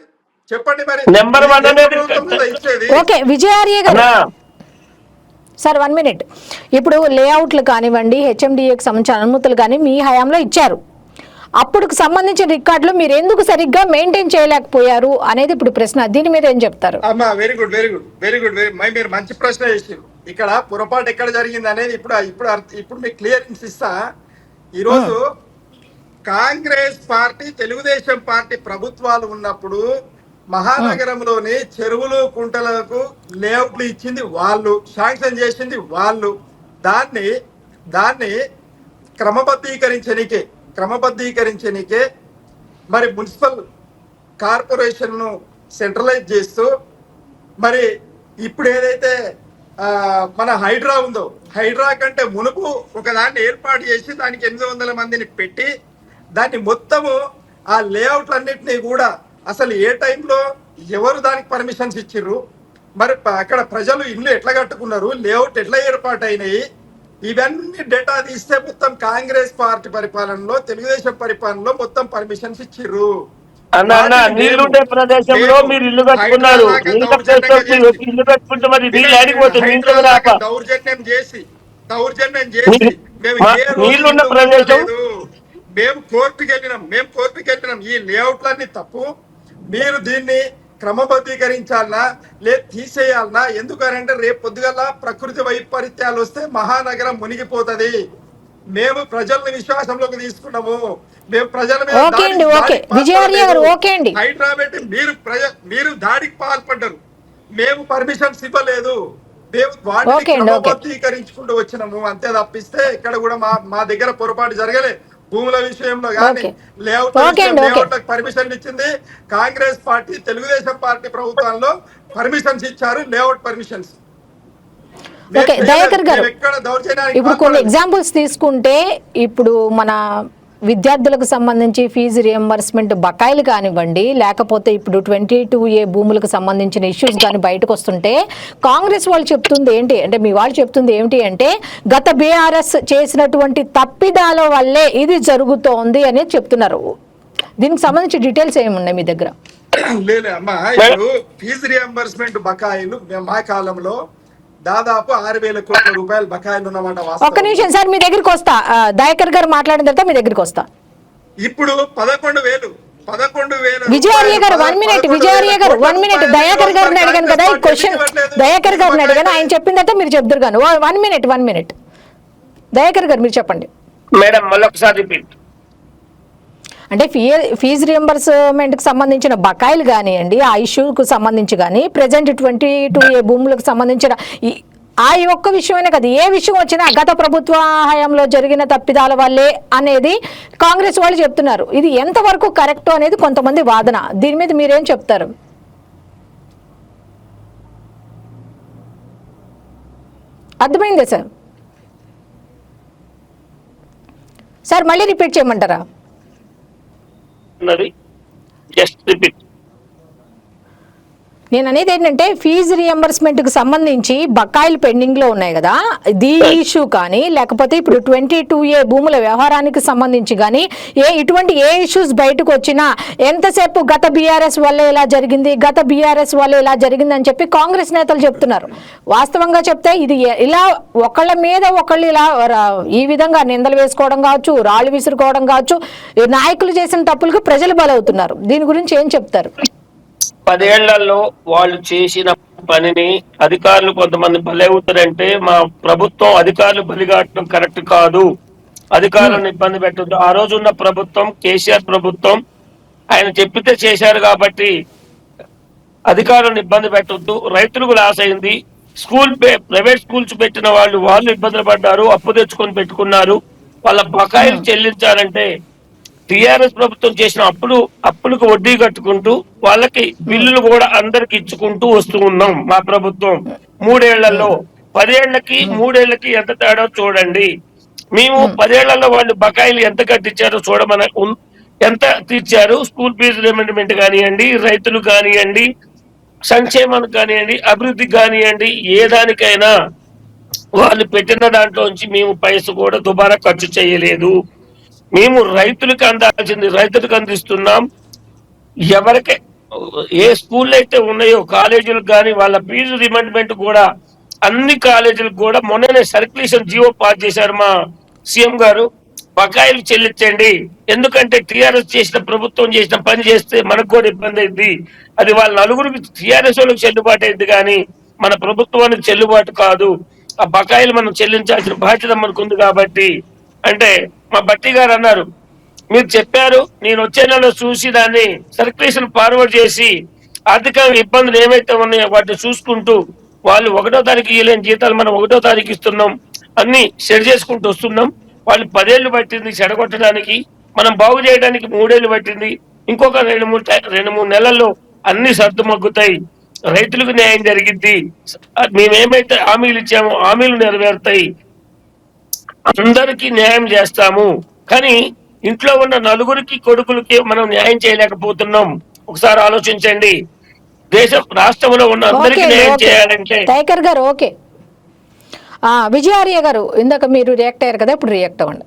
నెంబర్ 1 అనేది ఓకే విజయార్య గారు సార్ 1 మినిట్. ఇప్పుడు లేఅవుట్లు కానివ్వండి, హెచ్ఎండిఏకి సంబంధించిన అనుమతులు కానీ మీ హయాంలో ఇచ్చారు. అప్పుడుకు సంబంధించిన రికార్డులు మీరు ఎందుకు సరిగ్గా మెయింటైన్ చేయలేకపోయారు అనేది ఇప్పుడు ప్రశ్న. దీని మీద ఏం చెప్తారు? అమ్మా వెరీ గుడ్. మీరు మంచి ప్రశ్న చేసారు. ఇక్కడ పొరపాటు ఎక్కడ జరిగింది అనేది ఇప్పుడు మీకు క్లియరెన్స్ ఇస్తా. ఈరోజు కాంగ్రెస్ పార్టీ, తెలుగుదేశం పార్టీ ప్రభుత్వాలు ఉన్నప్పుడు మహానగరంలోని చెరువులు, కుంటలకు లేఅవుట్లు ఇచ్చింది వాళ్ళు, శాంక్షన్ చేసింది వాళ్ళు. దాన్ని క్రమబద్ధీకరించనికే మరి మున్సిపల్ కార్పొరేషన్ను సెంట్రలైజ్ చేస్తూ మరి ఇప్పుడు ఏదైతే మన హైడ్రా ఉందో, హైడ్రా కంటే మునుపు ఒకదాన్ని ఏర్పాటు చేసి దానికి 800 మందిని పెట్టి దాన్ని మొత్తము ఆ లేఅవుట్లన్నింటినీ కూడా అసలు ఏ టైంలో ఎవరు దానికి పర్మిషన్స్ ఇచ్చిర్రు, మరి అక్కడ ప్రజలు ఇల్లు ఎట్లా కట్టుకున్నారు, లేఅవుట్ ఎట్లా ఏర్పాటు అయినాయి, ఇవన్నీ డేటా తీస్తే మొత్తం కాంగ్రెస్ పార్టీ పరిపాలనలో, తెలుగుదేశం పరిపాలనలో మొత్తం పర్మిషన్స్ ఇచ్చిర్రు. నీళ్ళుండే ప్రదేశంలో మీరు ఇల్లు కట్టుకున్నారు. దౌర్జన్యం చేసి నీళ్ళున్న ప్రదేశం మేము కోర్టుకి వెళ్ళినాం. ఈ లేఅవుట్లన్నీ తప్పు, మీరు దీన్ని క్రమబద్ధీకరించాలనా లేదు తీసేయాలనా? ఎందుకనంటే రేపు పొద్దుగల ప్రకృతి వైపరీత్యాలు వస్తే మహానగరం మునిగిపోతది. మేము ప్రజల్ని విశ్వాసంలోకి తీసుకున్నాము. మేము ప్రజల మీద హైదరాబాద్ మీరు దాడికి పాల్పడ్డారు. మేము పర్మిషన్స్ ఇవ్వలేదు. మేము వాటిని క్రమబద్ధీకరించుకుంటూ వచ్చినాము అంతే తప్పిస్తే ఇక్కడ కూడా మా దగ్గర పొరపాటు జరగలే. భూముల విషయంలో కానీ లేఅవుట్ పర్మిషన్ ఇచ్చింది కాంగ్రెస్ పార్టీ, తెలుగుదేశం పార్టీ ప్రభుత్వంలో పర్మిషన్స్ ఇచ్చారు, లేఅవుట్ పర్మిషన్స్. ఓకే దయాకర్ గారు, ఇప్పుడు కొన్ని ఎగ్జాంపుల్స్ తీసుకుంటే ఇప్పుడు మన విద్యార్థులకు సంబంధించి ఫీజు రియంబర్స్మెంట్ బకాయిలు కానివ్వండి, లేకపోతే ఇప్పుడు 22A భూములకు సంబంధించిన ఇష్యూస్ కానీ బయటకు వస్తుంటే కాంగ్రెస్ వాళ్ళు చెప్తుంది ఏంటి అంటే, మీ వాళ్ళు చెప్తుంది ఏమిటి అంటే గత బీఆర్ఎస్ చేసినటువంటి తప్పిదాల వల్లే ఇది జరుగుతోంది అనేది చెప్తున్నారు. దీనికి సంబంధించి డీటెయిల్స్ ఏమున్నాయి మీ దగ్గర? లేదు అమ్మా, ఇప్పుడు ఫీజు రియంబర్స్మెంట్ బకాయిలు మా కాలంలో దాదాపు 6,000 కోట్ల రూపాయలు బకాయిలు ఉన్నమాట ఒక్క వాస్తవం. నిమిషం సార్, మీ దగ్గరికి వస్తా. దయాకర్ గారు మాట్లాడిన తర్వాత మీ దగ్గరికి వస్తా. ఇప్పుడు 11,000 విజయార్య గారు 1 మినిట్, విజయార్య గారు 1 మినిట్. దయాకర్ గారిని అడిగాను కదా ఈ క్వశ్చన్, దయాకర్ గారిని అడిగాను, ఆయన చెప్పిన తర్వాత మీరు చెప్తారు గాను. 1 మినిట్ దయాకర్ గారు మీరు చెప్పండి. మేడం మళ్ళొకసారి రిపీట్. అంటే ఫీజు రియంబర్స్మెంట్ కి సంబంధించిన బకాయిలు కానివ్వండి, ఆ ఇష్యూకు సంబంధించి కానీ, ప్రెసెంట్ 22A భూములకు సంబంధించిన ఆ ఒక్క విషయమైనా కదా, ఏ విషయం వచ్చినా గత ప్రభుత్వ హయాంలో జరిగిన తప్పిదాల వల్లే అనేది కాంగ్రెస్ వాళ్ళు చెప్తున్నారు. ఇది ఎంతవరకు కరెక్ట్ అనేది కొంతమంది వాదన. దీని మీద మీరేం చెప్తారు? అర్థమైందే సార్? సార్ మళ్ళీ రిపీట్ చేయమంటారా? Just repeat. నేను అనేది ఏంటంటే ఫీజు రియంబర్స్మెంట్కి సంబంధించి బకాయిలు పెండింగ్లో ఉన్నాయి కదా, దీ ఇష్యూ కానీ లేకపోతే ఇప్పుడు 22A భూముల వ్యవహారానికి సంబంధించి కానీ ఇటువంటి ఏ ఇష్యూస్ బయటకు వచ్చినా ఎంతసేపు గత బీఆర్ఎస్ వల్లే ఇలా జరిగింది, గత బీఆర్ఎస్ వల్లే ఇలా జరిగింది అని చెప్పి కాంగ్రెస్ నేతలు చెప్తున్నారు. వాస్తవంగా చెప్తే ఇది ఇలా ఒకళ్ళ మీద ఒకళ్ళు ఇలా ఈ విధంగా నిందలు వేసుకోవడం కావచ్చు, రాళ్ళు విసురుకోవడం కావచ్చు, నాయకులు చేసిన తప్పులకు ప్రజలు బలవుతున్నారు. దీని గురించి ఏం చెప్తారు? 10 ఏళ్లలో వాళ్ళు చేసిన పనిని అధికారులు కొంతమంది బలవుతారంటే మా ప్రభుత్వం అధికారులు బలిగాటం కరెక్ట్ కాదు, అధికారులను ఇబ్బంది పెట్టద్దు. ఆ రోజు ఉన్న ప్రభుత్వం కేసీఆర్ ప్రభుత్వం ఆయన చెప్పితే చేశారు కాబట్టి అధికారులను ఇబ్బంది పెట్టొద్దు. రైతులకు లాస్ అయింది. ప్రైవేట్ స్కూల్స్ పెట్టిన వాళ్ళు ఇబ్బందులు పడ్డారు, అప్పు తెచ్చుకొని పెట్టుకున్నారు. వాళ్ళ బకాయిలు చెల్లించాలంటే టిఆర్ఎస్ ప్రభుత్వం చేసిన అప్పులకు వడ్డీ కట్టుకుంటూ వాళ్ళకి బిల్లులు కూడా అందరికి ఇచ్చుకుంటూ వస్తూ ఉన్నాం. మా ప్రభుత్వం 3 ఏళ్లలో 10 ఏళ్లకి 3 ఏళ్లకి ఎంత తేడా చూడండి. మేము 10 ఏళ్లలో వాళ్ళు బకాయిలు ఎంత కట్టించారో చూడమని, ఎంత తీర్చారు, స్కూల్ ఫీజు రిమెంట్మెంట్ కానివ్వండి, రైతులు కానివ్వండి, సంక్షేమానికి కానివ్వండి, అభివృద్ధికి కానివ్వండి, ఏ దానికైనా వాళ్ళు పెట్టిన దాంట్లోంచి మేము పైసలు కూడా దుబారా ఖర్చు చేయలేదు. మేము రైతులకు అందాల్సింది రైతులకు అందిస్తున్నాం. ఎవరికి ఏ స్కూల్ అయితే ఉన్నాయో కాలేజీలకు కానీ వాళ్ళ ఫీజు రిమెంట్మెంట్ కూడా అన్ని కాలేజీలకు కూడా మొన్ననే సర్క్యులేషన్ జీవో పాస్ చేశారు మా సీఎం గారు. బకాయిలు చెల్లించండి, ఎందుకంటే టిఆర్ఎస్ చేసిన ప్రభుత్వం చేసిన పని చేస్తే మనకు కూడా ఇబ్బంది అయింది. అది వాళ్ళ నలుగురికి టిఆర్ఎస్ వాళ్ళకి చెల్లుబాటు అయింది కానీ మన ప్రభుత్వానికి చెల్లుబాటు కాదు. ఆ బకాయిలు మనం చెల్లించాల్సిన బాధ్యత మనకు ఉంది కాబట్టి అంటే మా బట్టి గారు అన్నారు, మీరు చెప్పారు, నేను వచ్చే నెలలో చూసి దాన్ని సర్క్యులేషన్ ఫార్వర్డ్ చేసి ఆర్థిక ఇబ్బందులు ఏమైతే ఉన్నాయో వాటిని చూసుకుంటూ వాళ్ళు 1వ తారీఖు ఇవ్వలేని జీతాలు మనం 1వ తారీఖు ఇస్తున్నాం, అన్ని సెట్ చేసుకుంటూ వస్తున్నాం. వాళ్ళు 10 ఏళ్ళు పట్టింది చెడగొట్టడానికి, మనం బాగు చేయడానికి 3 ఏళ్ళు పట్టింది. ఇంకొక 2-3 నెలల్లో అన్ని సర్దుమగ్గుతాయి, రైతులకు న్యాయం జరిగిద్ది. మేమేమైతే హామీలు ఇచ్చామో హామీలు నెరవేరుతాయి, అందరికీ న్యాయం చేస్తాము. కానీ ఇంట్లో ఉన్న నలుగురికి కొడుకులకి మనం న్యాయం చేయలేకపోతున్నాం. ఒకసారి ఆలోచించండి. రాష్ట్రంలో ఉన్న అందరికీ న్యాయం చేయాలంటే. టైగర్ గారు ఓకే. విజయార్య గారు ఇందాక మీరు రియాక్ట్ అయ్యారు కదా, ఇప్పుడు రియాక్ట్ అవ్వండి.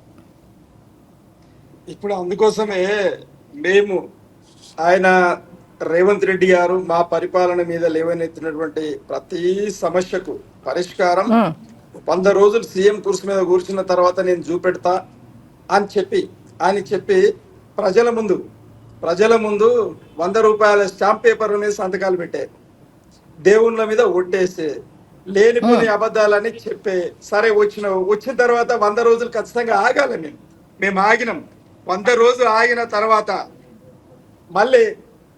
ఇప్పుడు అందుకోసమే మేము ఆయన రేవంత్ రెడ్డి గారు మా పరిపాలన మీద లేవనెత్తినటువంటి ప్రతి సమస్యకు పరిష్కారం 100 రోజులు సీఎం కుర్చీ మీద కూర్చున్న తర్వాత నేను చూపెడతా అని చెప్పి ప్రజల ముందు 100 రూపాయల స్టాంప్ పేపర్ మీద సంతకాలు పెట్టే, దేవుళ్ళ మీద ఒట్టేసే, లేనిపోని అబద్ధాలని చెప్పే, సరే వచ్చిన తర్వాత 100 రోజులు ఖచ్చితంగా ఆగాలి. మేము ఆగినాం. 100 రోజులు ఆగిన తర్వాత మళ్ళీ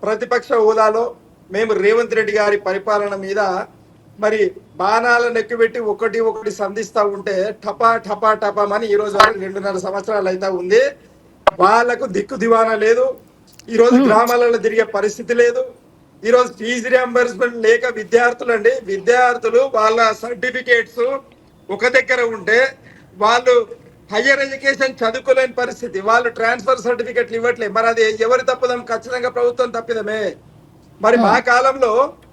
ప్రతిపక్ష హోదాలో మేము రేవంత్ రెడ్డి గారి పరిపాలన మీద మరి బాణాలను ఎక్కుపెట్టి ఒకటి సంధిస్తా ఉంటే టపామని ఈ రోజు వరకు 2.5 సంవత్సరాలు అయితే ఉంది. వాళ్ళకు దిక్కు దివానా లేదు. ఈ రోజు గ్రామాలలో తిరిగే పరిస్థితి లేదు. ఈ రోజు ఫీజు రియంబర్స్మెంట్ లేక విద్యార్థులు వాళ్ళ సర్టిఫికేట్స్ ఒక దగ్గర ఉంటే వాళ్ళు హయ్యర్ ఎడ్యుకేషన్ చదువుకోలేని పరిస్థితి, వాళ్ళు ట్రాన్స్ఫర్ సర్టిఫికెట్లు ఇవ్వట్లేదు. మరి అది ఎవరి తప్పుదం? ఖచ్చితంగా ప్రభుత్వం తప్పిదమే. మరి మా కాలంలో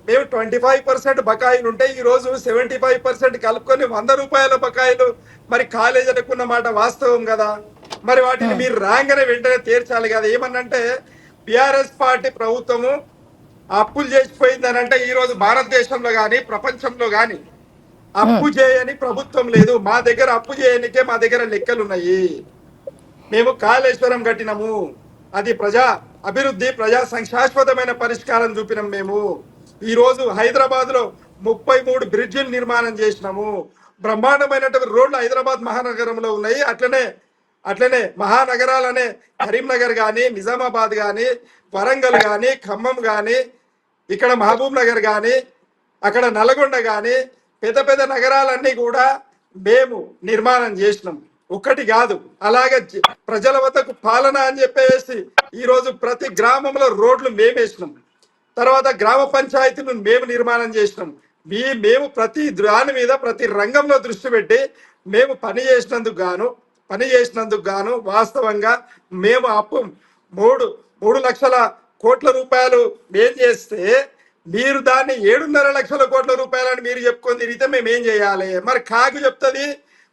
మేము 25% బకాయిలు ఉంటే ఈ రోజు 75% కలుపుకొని 100 రూపాయల బకాయిలు మరి కాలేజీలకు ఉన్న మాట వాస్తవం కదా. మరి వాటిని మీరు రాగానే వెంటనే తీర్చాలి కదా. ఏమన్నంటే బిఆర్ఎస్ పార్టీ ప్రభుత్వము అప్పులు చేసిపోయిందని అంటే ఈ రోజు భారతదేశంలో కానీ ప్రపంచంలో కానీ అప్పు చేయని ప్రభుత్వం లేదు. మా దగ్గర అప్పు చేయనికే మా దగ్గర లెక్కలు ఉన్నాయి. మేము కాళేశ్వరం కట్టినాము, అది ప్రజా అభివృద్ధి, శాశ్వతమైన పరిష్కారం చూపినాం. మేము ఈ రోజు హైదరాబాద్ లో 33 బ్రిడ్జిలు నిర్మాణం చేసినాము. బ్రహ్మాండమైనటువంటి రోడ్లు హైదరాబాద్ మహానగరంలో ఉన్నాయి. అట్లనే మహానగరాలనే కరీంనగర్ కానీ, నిజామాబాద్ కానీ, వరంగల్ కానీ, ఖమ్మం కానీ, ఇక్కడ మహబూబ్ నగర్ కానీ, అక్కడ నల్గొండ కానీ, పెద్ద పెద్ద నగరాలన్నీ కూడా మేము నిర్మాణం చేసినాం. ఒక్కటి కాదు, అలాగే ప్రజల వద్దకు పాలన అని చెప్పేసి ఈరోజు ప్రతి గ్రామంలో రోడ్లు మేమేసినాం. తర్వాత గ్రామ పంచాయతీలను మేము నిర్మాణం చేసినాం. మేము ప్రతి దాని మీద ప్రతి రంగంలో దృష్టి పెట్టి మేము పని చేసినందుకు గాను వాస్తవంగా మేము అప్పు 3 లక్షల కోట్ల రూపాయలు మేం చేస్తే మీరు దాన్ని 7.5 లక్షల కోట్ల రూపాయలని మీరు చెప్పుకొని తిరిగితే మేము ఏం చేయాలి? మరి కాగు చెప్తుంది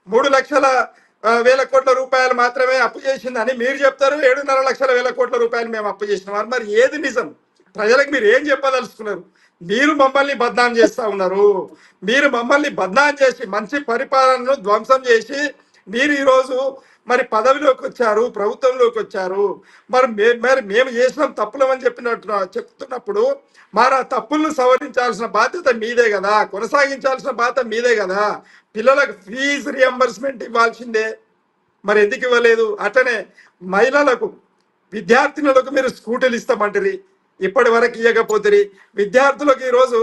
3,00,000 కోట్ల రూపాయలు మాత్రమే అప్పు చేసిందని మీరు చెప్తారు. 7.5 లక్షల వేల కోట్ల రూపాయలు మేము అప్పు చేసినాం. మరి ఏది నిజం? ప్రజలకు మీరు ఏం చెప్పదలుచుకున్నారు? మీరు మమ్మల్ని బద్నాం చేస్తా ఉన్నారు. మీరు మమ్మల్ని బద్నాం చేసి మంచి పరిపాలనను ధ్వంసం చేసి మీరు ఈరోజు మరి పదవిలోకి వచ్చారు, ప్రభుత్వంలోకి వచ్చారు. మరి మేము చేసిన తప్పులమని చెప్తున్నప్పుడు మరి ఆ తప్పులను సవరించాల్సిన బాధ్యత మీదే కదా, కొనసాగించాల్సిన బాధ్యత మీదే కదా. పిల్లలకు ఫీజు రియంబర్స్మెంట్ ఇవ్వాల్సిందే, మరి ఎందుకు ఇవ్వలేదు? అట్లనే మహిళలకు, విద్యార్థినులకు మీరు స్కూటీలు ఇస్తామంటారు, ఇప్పటి వరకు ఇవ్వకపోతుంది. విద్యార్థులకు ఈరోజు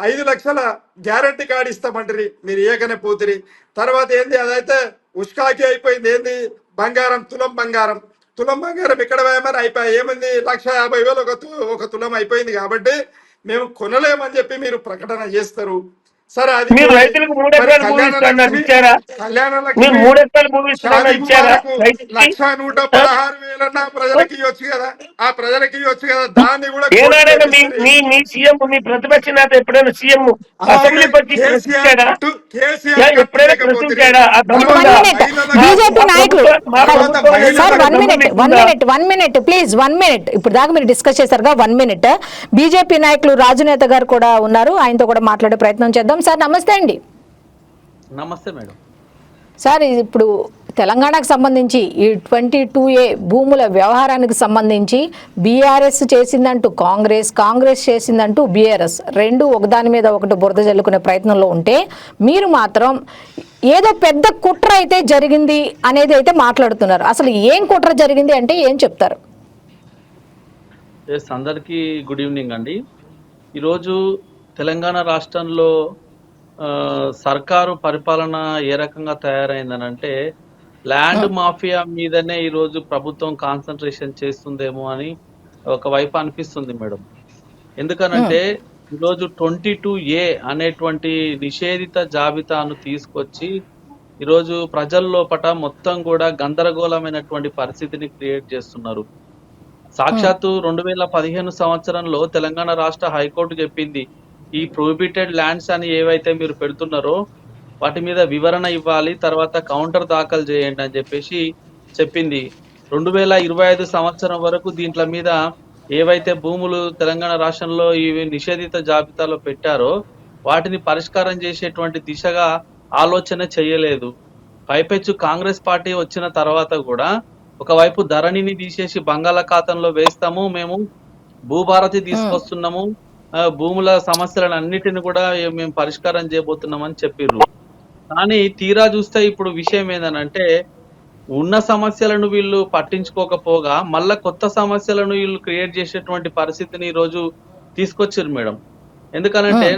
5 లక్షల గ్యారంటీ కార్డు ఇస్తామంటారు, మీరు ఇవ్వకనే పోతుంది. తర్వాత ఏంది, అదైతే ఉష్కాకి అయిపోయింది. ఏంది, బంగారం, తులం బంగారం ఇక్కడ వేయమని అయిపోయి ఏమైంది, 1,50,000 ఒక తులం అయిపోయింది. కాబట్టి మేము కొనలేమని చెప్పి మీరు ప్రకటన చేస్తారు. సరే, అది మీరు రైతులకు 3 ఎకరాలు భూమి ఇస్తారన్నారు, ఇచ్చారా? మీరు 3 ఎకరాలు భూమి ఇస్తారన్నారు, ఇచ్చారా? 1,116,000 ప్రజలకి ఇవ్వచ్చు కదా, ఆ ప్రజలకి ఇవ్వచ్చు కదా. దాన్ని కూడా ఏనాడైనా మీ సీఎం, మీ ప్రతిపక్ష నేత ఎప్పుడైనా సీఎం అసెంబ్లీకి వచ్చి ప్రశ్నించాడా? ఎప్పుడైనా ప్రశ్నించాడా? ఆ దమ్ముందా? బీజేపీ నాయకులు సార్, ప్రభుత్వం 1 మినిట్ ప్లీజ్, 1 మినిట్. ఇప్పుడు దాకా మీరు డిస్కస్ చేశారుగా, 1 మినిట్. బీజేపీ నాయకులు రాజునేత గారు కూడా ఉన్నారు, ఆయనతో కూడా మాట్లాడే ప్రయత్నం చేద్దాం. సార్ నమస్తే అండి. నమస్తే మేడం. సార్, ఇప్పుడు తెలంగాణకు సంబంధించి ఈ 22A భూముల వ్యవహారానికి సంబంధించి బీఆర్ఎస్ చేసిందంటూ కాంగ్రెస్ చేసిందంటూ బీఆర్ఎస్, రెండు ఒకదాని మీద ఒకటి బురద జల్లుకునే ప్రయత్నంలో ఉంటే, మీరు మాత్రం ఏదో పెద్ద కుట్ర అయితే జరిగింది అనేది అయితే మాట్లాడుతున్నారు. అసలు ఏం కుట్ర జరిగింది అంటే ఏం చెప్తారు? అందరికీ గుడ్ ఈవినింగ్ అండి. ఈరోజు తెలంగాణ రాష్ట్రంలో సర్కారు పరిపాలన ఏ రకంగా తయారైందని అంటే, ల్యాండ్ మాఫియా మీదనే ఈరోజు ప్రభుత్వం కాన్సన్ట్రేషన్ చేస్తుందేమో అని ఒకవైపు అనిపిస్తుంది మేడం. ఎందుకనంటే ఈరోజు 22A అనేటువంటి నిషేధిత జాబితాను తీసుకొచ్చి ఈరోజు ప్రజల లోపట మొత్తం కూడా గందరగోళమైనటువంటి పరిస్థితిని క్రియేట్ చేస్తున్నారు. సాక్షాత్తు 2015 సంవత్సరంలో తెలంగాణ రాష్ట్ర హైకోర్టు చెప్పింది, ఈ ప్రొహిబిటెడ్ ల్యాండ్స్ అని ఏవైతే మీరు పెడుతున్నారో వాటి మీద వివరణ ఇవ్వాలి, తర్వాత కౌంటర్ దాఖలు చేయండి అని చెప్పేసి చెప్పింది. 2025 సంవత్సరం వరకు దీంట్ల మీద ఏవైతే భూములు తెలంగాణ రాష్ట్రంలో ఈ నిషేధిత జాబితాలో పెట్టారో వాటిని పరిష్కారం చేసేటువంటి దిశగా ఆలోచన చేయలేదు. పైపెచ్చు కాంగ్రెస్ పార్టీ వచ్చిన తర్వాత కూడా ఒకవైపు ధరణిని తీసేసి బంగాళాఖాతంలో వేస్తాము, మేము భూభారతి తీసుకొస్తున్నాము, భూముల సమస్యలను అన్నిటిని కూడా మేము పరిష్కారం చేయబోతున్నామని చెప్పిర్రు. కానీ తీరా చూస్తే ఇప్పుడు విషయం ఏంటంటే, ఉన్న సమస్యలను వీళ్ళు పట్టించుకోకపోగా మళ్ళా కొత్త సమస్యలను వీళ్ళు క్రియేట్ చేసేటువంటి పరిస్థితిని ఈరోజు తీసుకొచ్చారు మేడం. ఎందుకనంటే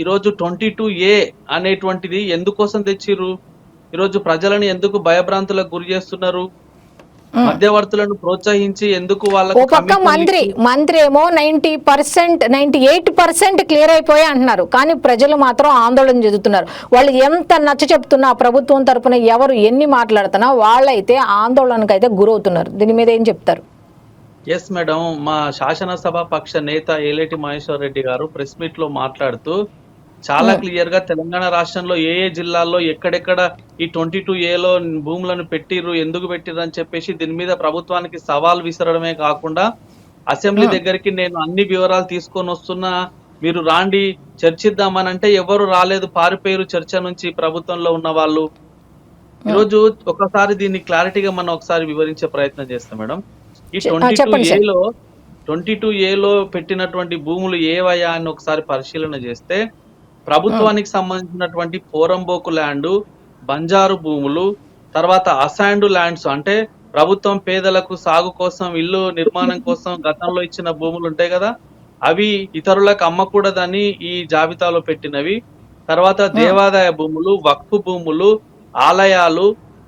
ఈరోజు 22A అనేటువంటిది ఎందుకోసం తెచ్చిర్రు? ఈరోజు ప్రజలను ఎందుకు భయభ్రాంతులకు గురి చేస్తున్నారు? మధ్యవర్తులను ప్రోత్సహించి ఎందుకు వాళ్ళకు? ఒక పక్క మంత్రి ఏమో 90%, 98% క్లియర్ అయిపోయి అంటున్నారు, కానీ ప్రజలు మాత్రం ఆందోళన చెందుతున్నారు. వాళ్ళు ఎంత నచ్చ చెప్తున్నా, ప్రభుత్వం తరపున ఎవరు ఎన్ని మాట్లాడుతున్నా వాళ్ళైతే ఆందోళనకు అయితే గురవుతున్నారు. దీని మీద ఏం చెప్తారు? ఎస్ మేడం, మా శాసనసభ పక్ష నేత ఏలేటి మహేశ్వర్ రెడ్డి గారు ప్రెస్ మీట్ లో మాట్లాడుతూ చాలా క్లియర్ గా తెలంగాణ రాష్ట్రంలో ఏ జిల్లాల్లో ఎక్కడెక్కడ ఈ 22Aలో భూములను పెట్టిర్రు, ఎందుకు పెట్టిర్రు అని చెప్పేసి దీని మీద ప్రభుత్వానికి సవాల్ విసరడమే కాకుండా అసెంబ్లీ దగ్గరికి నేను అన్ని వివరాలు తీసుకొని వస్తున్నా, మీరు రాండి చర్చిద్దామనంటే ఎవరు రాలేదు, పారిపోయారు చర్చ నుంచి ప్రభుత్వంలో ఉన్న వాళ్ళు. ఈరోజు ఒకసారి దీన్ని క్లారిటీగా మనం ఒకసారి వివరించే ప్రయత్నం చేస్తాం మేడం. ఈ చెప్పండి సార్. 22A లో పెట్టినటువంటి భూములు ఏవయ్యా అని ఒకసారి పరిశీలన చేస్తే ప్రభుత్వానికి సంబంధించినటువంటి పోరంబోకు ల్యాండ్, బంజారు భూములు, తర్వాత అసైన్డ్ ల్యాండ్స్ అంటే ప్రభుత్వం పేదలకు సాగు కోసం, ఇల్లు నిర్మాణం కోసం గతంలో ఇచ్చిన భూములు ఉంటాయి కదా, అవి ఇతరులకు అమ్మకూడదని ఈ జాబితాలో పెట్టినవి. తర్వాత దేవాదాయ భూములు, వక్ఫ్ భూములు, ఆలయాలు,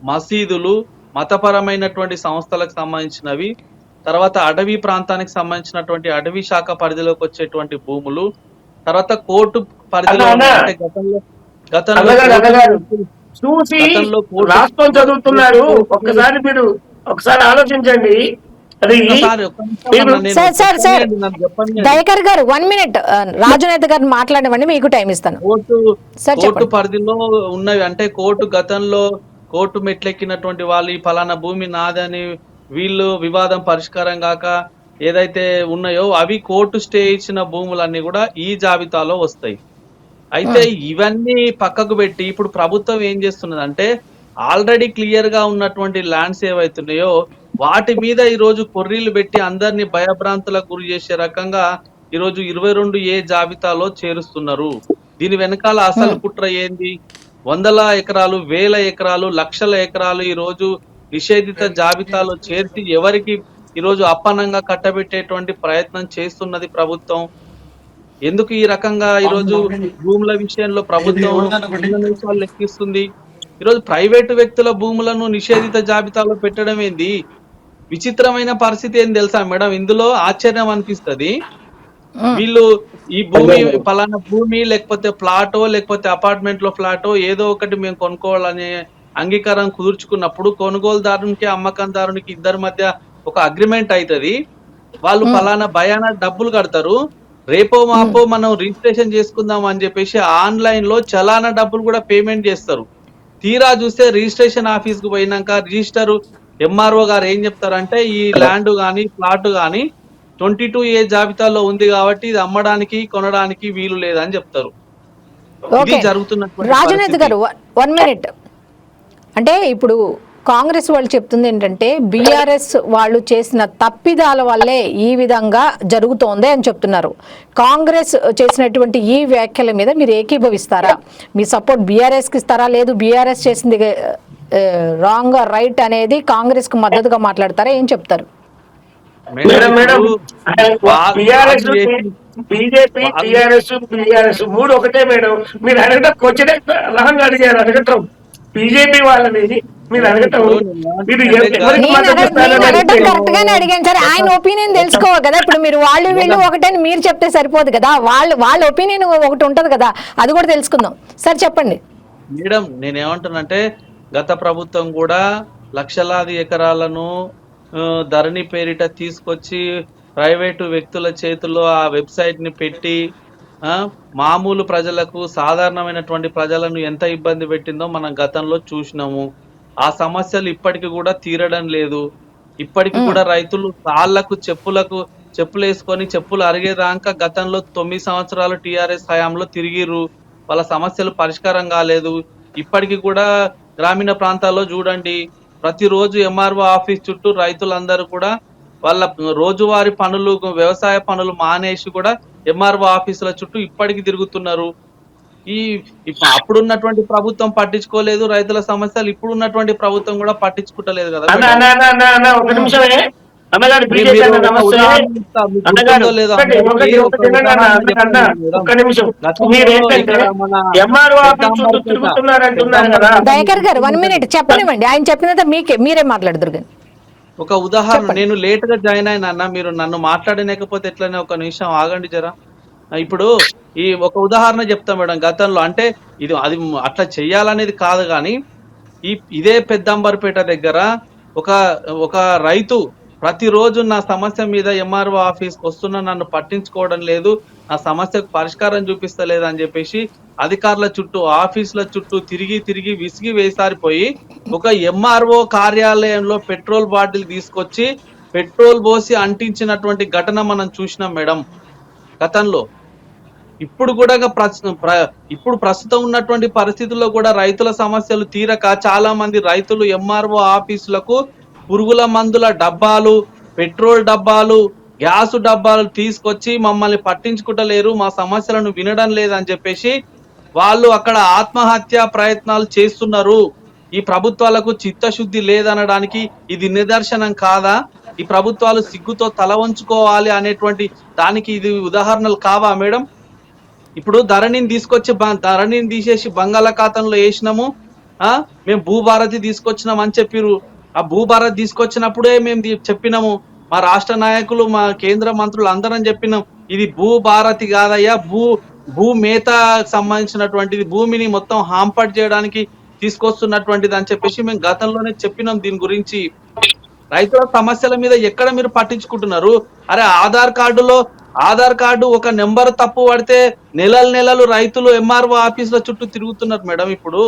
మసీదులు, మతపరమైనటువంటి సంస్థలకు సంబంధించినవి, తర్వాత అటవీ ప్రాంతానికి సంబంధించినటువంటి అటవీ శాఖ పరిధిలోకి వచ్చేటువంటి భూములు, తర్వాత కోర్టు పరిధిలో అంటే అన్నగారు చూసి రాష్ట్రం చదువుతున్నారు. ఒక్కసారి మీరు ఒకసారి ఆలోచించండి. అది దయాకర్ గారు 1 minute రాజునేత గారు మాట్లాడమండి, మీకు టైం ఇస్తాను. కోర్టు పరిధిలో ఉన్నవి అంటే కోర్టు గతంలో కోర్టు మెట్లెక్కినటువంటి వాళ్ళు ఈ ఫలానా భూమి నాదని వీళ్ళు వివాదం పరిష్కారం కాక ఏదైతే ఉన్నాయో అవి కోర్టు స్టే ఇచ్చిన భూములన్నీ కూడా ఈ జాబితాలో వస్తాయి. అయితే ఇవన్నీ పక్కకు పెట్టి ఇప్పుడు ప్రభుత్వం ఏం చేస్తున్నదంటే ఆల్రెడీ క్లియర్ గా ఉన్నటువంటి ల్యాండ్స్ ఏవైతున్నాయో వాటి మీద ఈ రోజు కొర్రీలు పెట్టి అందరినీ భయభ్రాంతులకు గురి చేసే రకంగా ఈరోజు 22A జాబితాలో చేరుస్తున్నారు. దీని వెనకాల అసలు కుట్ర ఏంది? వందల ఎకరాలు, వేల ఎకరాలు, లక్షల ఎకరాలు ఈ రోజు నిషేధిత జాబితాలో చేర్చి ఎవరికి ఈరోజు అప్పనంగా కట్టబెట్టేటువంటి ప్రయత్నం చేస్తున్నది ప్రభుత్వం. ఎందుకు ఈ రకంగా ఈరోజు భూముల విషయంలో ప్రభుత్వం నిమిషాలు లెక్కిస్తుంది? ఈరోజు ప్రైవేటు వ్యక్తుల భూములను నిషేధిత జాబితాలో పెట్టడం ఏంది? విచిత్రమైన పరిస్థితి ఏం తెలుసా మేడం? ఇందులో ఆశ్చర్యం అనిపిస్తది. వీళ్ళు ఈ భూమి ఫలానా భూమి లేకపోతే ప్లాటో లేకపోతే అపార్ట్మెంట్ లో ఫ్లాటో ఏదో ఒకటి మేము కొనుక్కోవాలనే అంగీకారం కుదుర్చుకున్నప్పుడు కొనుగోలుదారునికి అమ్మకందారునికి ఇద్దరి మధ్య ఒక అగ్రిమెంట్ అవుతుంది. వాళ్ళు ఫలానా భయాన డబ్బులు కడతారు, రేపో మాపో మనం రిజిస్ట్రేషన్ చేసుకుందాం అని చెప్పేసి ఆన్లైన్ లో చలానా డబ్బులు కూడా పేమెంట్ చేస్తారు. తీరా చూస్తే రిజిస్ట్రేషన్ ఆఫీస్ కు పోయినాక రిజిస్టర్ ఎంఆర్ఓ గారు ఏం చెప్తారంటే ఈ ల్యాండ్ గానీ ప్లాట్ గానీ 22A జాబితాలో ఉంది కాబట్టి ఇది అమ్మడానికి కొనడానికి వీలు లేదని చెప్తారు. ఇది జరుగుతున్నటువంటి రాజనేత గారు 1 minute. అంటే ఇప్పుడు కాంగ్రెస్ వాళ్ళు చెప్తుంది ఏంటంటే బీఆర్ఎస్ వాళ్ళు చేసిన తప్పిదాల వల్లే ఈ విధంగా జరుగుతోంది అని చెప్తున్నారు. కాంగ్రెస్ చేసినటువంటి ఈ వ్యాఖ్యల మీద మీరు ఏకీభవిస్తారా? మీ సపోర్ట్ బీఆర్ఎస్ కి ఇస్తారా? లేదు బీఆర్ఎస్ చేసింది రాంగ్ రైట్ అనేది కాంగ్రెస్ కు మద్దతుగా మాట్లాడతారా? ఏం చెప్తారు? బీజేపీ, టీఆర్ఎస్ మూడు ఒకటే మేడం. మీరు అడగటం క్వశ్చన్ రాంగ్ అడిగారు. అడగటం బీజేపీ వాళ్ళని మీరు అడగటం కరెక్ట్ గానే అడిగాను సార్. ఆయన ఒపీనియన్ తెలుసుకోవాలి కదా. ఇప్పుడు మీరు వాళ్ళు వీళ్ళు ఒకటని మీరు చెప్తే సరిపోదు కదా, వాళ్ళ ఒపీనియన్ ఒకటి ఉంటది కదా, అది కూడా తెలుసుకుందాం. సార్ చెప్పండి. మేడం నేనేమంటున్నానంటే గత ప్రభుత్వం కూడా లక్షలాది ఎకరాలను ధరణి పేరిట తీసుకొచ్చి ప్రైవేటు వ్యక్తుల చేతుల్లో ఆ వెబ్సైట్ ని పెట్టి మామూలు ప్రజలకు, సాధారణమైనటువంటి ప్రజలను ఎంత ఇబ్బంది పెట్టిందో మనం గతంలో చూసినాము. ఆ సమస్యలు ఇప్పటికి కూడా తీరడం లేదు. ఇప్పటికి కూడా రైతులు కాళ్ళకు చెప్పులు వేసుకొని చెప్పులు అరిగేదాకా గతంలో 9 సంవత్సరాలు టీఆర్ఎస్ హయాంలో తిరిగిరు. వాళ్ళ సమస్యలు పరిష్కారం కాలేదు. ఇప్పటికి కూడా గ్రామీణ ప్రాంతాల్లో చూడండి, ప్రతిరోజు ఎంఆర్ఓ ఆఫీస్ చుట్టూ రైతులందరూ కూడా వాళ్ళ రోజువారీ పనులు, వ్యవసాయ పనులు మానేసి కూడా ఎంఆర్ఓ ఆఫీసుల చుట్టూ ఇప్పటికి తిరుగుతున్నారు. అప్పుడున్నటువంటి ప్రభుత్వం పట్టించుకోలేదు రైతుల సమస్యలు, ఇప్పుడు ఉన్నటువంటి ప్రభుత్వం కూడా పట్టించుకుంటలేదు కదా. ఒక నిమిషమే అన్నగారు, దయాకర్ గారు 1 minute చెప్పనివ్వండి. ఆయన చెప్పినంత మీరే మాట్లాడుతురు. ఒక ఉదాహరణ, నేను లేట్ గా జాయిన్ అయినా అన్న, మీరు నన్ను మాట్లాడలేకపోతే ఎట్లనే ఒక నిమిషం ఆగండి జరా. ఇప్పుడు ఈ ఒక ఉదాహరణ చెప్తా మేడం. గతంలో అంటే అది అట్లా చెయ్యాలనేది కాదు కానీ ఇదే పెద్దంబర్పేట దగ్గర ఒక రైతు ప్రతిరోజు నా సమస్య మీద ఎంఆర్ఓ ఆఫీస్కి వస్తున్నా, నన్ను పట్టించుకోవడం లేదు, నా సమస్యకు పరిష్కారం చూపిస్తలేదు అని చెప్పేసి అధికారుల చుట్టూ, ఆఫీసుల చుట్టూ తిరిగి విసిగి వేసారిపోయి ఒక ఎంఆర్ఓ కార్యాలయంలో పెట్రోల్ బాటిల్ తీసుకొచ్చి పెట్రోల్ పోసి అంటించినటువంటి ఘటన మనం చూసినాం మేడం గతంలో. ఇప్పుడు కూడా ఇప్పుడు ప్రస్తుతం ఉన్నటువంటి పరిస్థితుల్లో కూడా రైతుల సమస్యలు తీరక చాలా మంది రైతులు ఎంఆర్ఓ ఆఫీసులకు పురుగుల మందుల డబ్బాలు, పెట్రోల్ డబ్బాలు, గ్యాస్ డబ్బాలు తీసుకొచ్చి మమ్మల్ని పట్టించుకుంటలేరు, మా సమస్యలను వినడం లేదని చెప్పేసి వాళ్ళు అక్కడ ఆత్మహత్య ప్రయత్నాలు చేస్తున్నారు. ఈ ప్రభుత్వాలకు చిత్తశుద్ధి లేదనడానికి ఇది నిదర్శనం కాదా? ఈ ప్రభుత్వాలు సిగ్గుతో తల వంచుకోవాలి అనేటువంటి దానికి ఇది ఉదాహరణలు కావా మేడం? ఇప్పుడు ధరణిని తీసుకొచ్చి ధరణిని తీసేసి బంగాళాఖాతంలో వేసినాము. మేము భూభారతి తీసుకొచ్చినాం అని చెప్పిరు. ఆ భూభారతి తీసుకొచ్చినప్పుడే మేము చెప్పినాము, మా రాష్ట్ర నాయకులు, మా కేంద్ర మంత్రులు అందరం చెప్పినాం, ఇది భూభారతి కాదయ్యా, భూమేత సంబంధించినటువంటిది, భూమిని మొత్తం హాంపట్ చేయడానికి తీసుకొస్తున్నటువంటిది అని చెప్పేసి మేము గతంలోనే చెప్పినాం. దీని గురించి రైతుల సమస్యల మీద ఎక్కడ మీరు పట్టించుకుంటున్నారు? అరే ఆధార్ కార్డు ఒక నెంబర్ తప్పు పడితే నెలలు రైతులు ఎంఆర్ఓ ఆఫీసుల చుట్టూ తిరుగుతున్నారు మేడం. ఇప్పుడు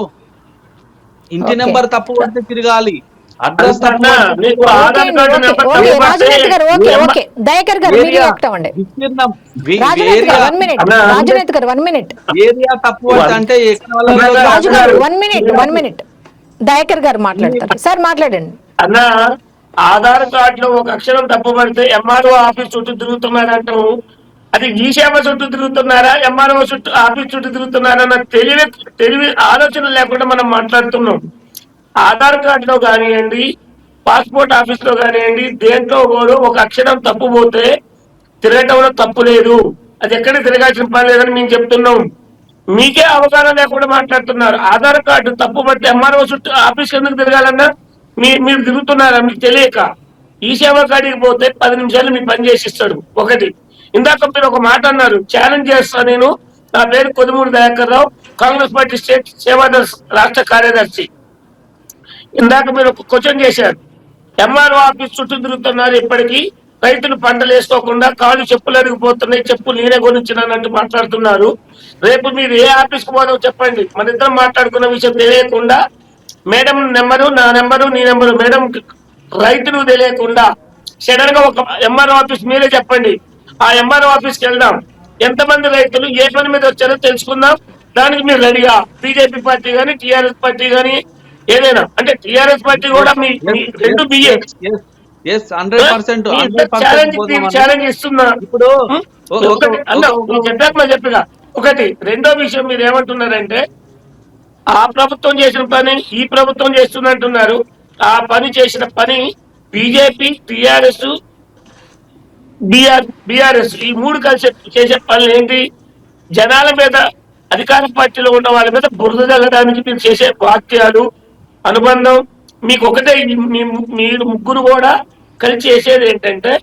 ఇంటి Okay. నెంబర్ తప్పు పడితే తిరగాలి, అడ్రస్ తప్పు అన్నా, పడితే మీకు ఓకే ఆధార్ అండి, కార్డు ఓకే నెంబర్ ఓకే తప్పు పడితే రాజనేత్ గారు, ఓకే ఏం- ఓకే దయాకర్ గారు మీరు ఏరియా రియాక్ట్ అవ్వండి. విస్తీర్ణం రాజనేత్ గారు 1 మినిట్, అన్నా, రాజనేత్ గారు 1 మినిట్, ఏరియా తప్పు పడితే అంటే ఎక్కడ అన్నా, రాజు గారు గారు, 1 మినిట్ దయాకర్ గారు మాట్లాడతారు. సార్ మాట్లాడండి. అన్న ఆధార్ కార్డులో ఒక అక్షరం తప్పు పడితే ఎంఆర్ఓ ఆఫీస్ చుట్టూ తిరుగుతున్నారంటారు. అది ఈ సేవ చుట్టూ తిరుగుతున్నారా, ఎంఆర్ఓ ఆఫీస్ చుట్టూ తిరుగుతున్నారా అన్న తెలివి ఆలోచన లేకుండా మనం మాట్లాడుతున్నాం. ఆధార్ కార్డులో కానివ్వండి, పాస్పోర్ట్ ఆఫీస్ లో కానివ్వండి, దేంట్లో కూడా ఒక అక్షరం తప్పు పోతే తిరగటంలో తప్పు లేదు. అది ఎక్కడ తిరగాల్సిన పని లేదని మేము చెప్తున్నాం. మీకే అవగాహన లేకుండా మాట్లాడుతున్నారు. ఆధార్ కార్డు తప్పు పడితే ఎంఆర్ఓ చుట్టూ ఆఫీస్ ఎందుకు తిరగాలన్నా మీరు తిరుగుతున్నారా మీకు తెలియక? ఈ సేవా కాడికి పోతే 10 నిమిషాలు మీకు పని చేసి ఇస్తాడు. ఒకటి, ఇందాక మీరు ఒక మాట అన్నారు, ఛాలెంజ్ చేస్తా నేను. నా పేరు కొదుమూరి దయాకర్ రావు, కాంగ్రెస్ పార్టీ స్టేట్ సేవాదళ్ రాష్ట్ర కార్యదర్శి. ఇందాక మీరు ఒక క్వశ్చన్ చేశారు, ఎంఆర్ఓ ఆఫీస్ చుట్టూ తిరుగుతున్నారు, ఇప్పటికీ రైతులు పంటలు వేసుకోకుండా కాళ్ళు చెప్పులు అరిగిపోతున్నాయి, చెప్పులు నేనే కొనిచ్చినానంటూ మాట్లాడుతున్నారు. రేపు మీరు ఏ ఆఫీస్కి పోదాం చెప్పండి, మన ఇద్దరం మాట్లాడుకున్న విషయం తెలియకుండా మేడం నెంబరు, నా నెంబరు, నీ నెంబరు, మేడం రైతులు తెలియకుండా సడన్ గా ఒక ఎంఆర్ఓ ఆఫీస్ మీరే చెప్పండి, ఆ ఎంఆర్ఓ ఆఫీస్కి వెళ్దాం, ఎంతమంది రైతులు ఏ పని మీద వచ్చారో తెలుసుకుందాం. దానికి మీరు రెడీగా? బీజేపీ పార్టీ కానీ, టీఆర్ఎస్ పార్టీ కానీ, ఏదైనా అంటే టీఆర్ఎస్ పార్టీ కూడా మీ రెండు బిఏ 100% ఛాలెంజ్ ఇస్తున్నా. ఇప్పుడు ఒకటి అన్న చెప్పాక చెప్పిగా. ఒకటి, రెండో విషయం మీరు ఏమంటున్నారంటే, ఆ ప్రభుత్వం చేసిన పని ఈ ప్రభుత్వం చేస్తుందంటున్నారు. ఆ పని చేసిన పని బీజేపీ, టిఆర్ఎస్, బిఆర్ఎస్ ఈ మూడు కలిసి చేసే పనులు ఏంటి? జనాల మీద, అధికార పార్టీలో ఉన్న వాళ్ళ మీద బురద జల్లడానికి మీరు చేసే వాక్యాలు, అనుబంధం. మీకు ఒకటే, మీరు ముగ్గురు కూడా కలిసి చేసేది ఏంటంటే,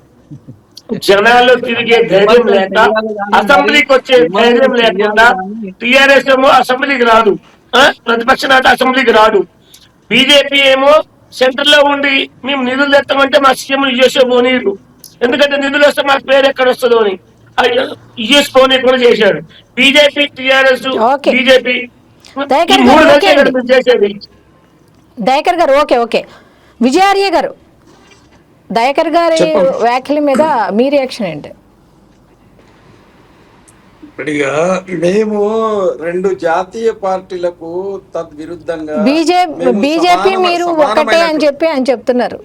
జనాల్లో తిరిగే ధైర్యం లేక, అసెంబ్లీకి వచ్చే ధైర్యం లేకుండా, టిఆర్ఎస్ ఏమో అసెంబ్లీకి రాదు, ప్రతిపక్ష నేత అసెంబ్లీకి రాడు, బీజేపీ ఏమో సెంటర్ లో ఉండి మేము నిధులు తెస్తామంటే మా సీఎం యుఎస్ఏ పోనీరు, ఎందుకంటే నిధులు వస్తే మాకు పేరు ఎక్కడ వస్తుందో అని యుఎస్ పోనీ కూడా చేశారు. BJP, TRS, okay. BJP Dayakar మూడు గారు, కలిసి ఓకే అండి. ఇక్కడ చేసేది. దయాకర్ గారు ఓకే ఓకే విజయార్య గారు, దయాకర్ గారి చెప్పండి. వ్యాఖ్యల మీద మీ రియాక్షన్ ఏంటి? ఇప్పటిగా మేము రెండు జాతీయ పార్టీలకు తద్విరుద్ధంగా బీజేపీ మీరు ఒకటే అని చెప్పి ఆయన చెప్తున్నారు.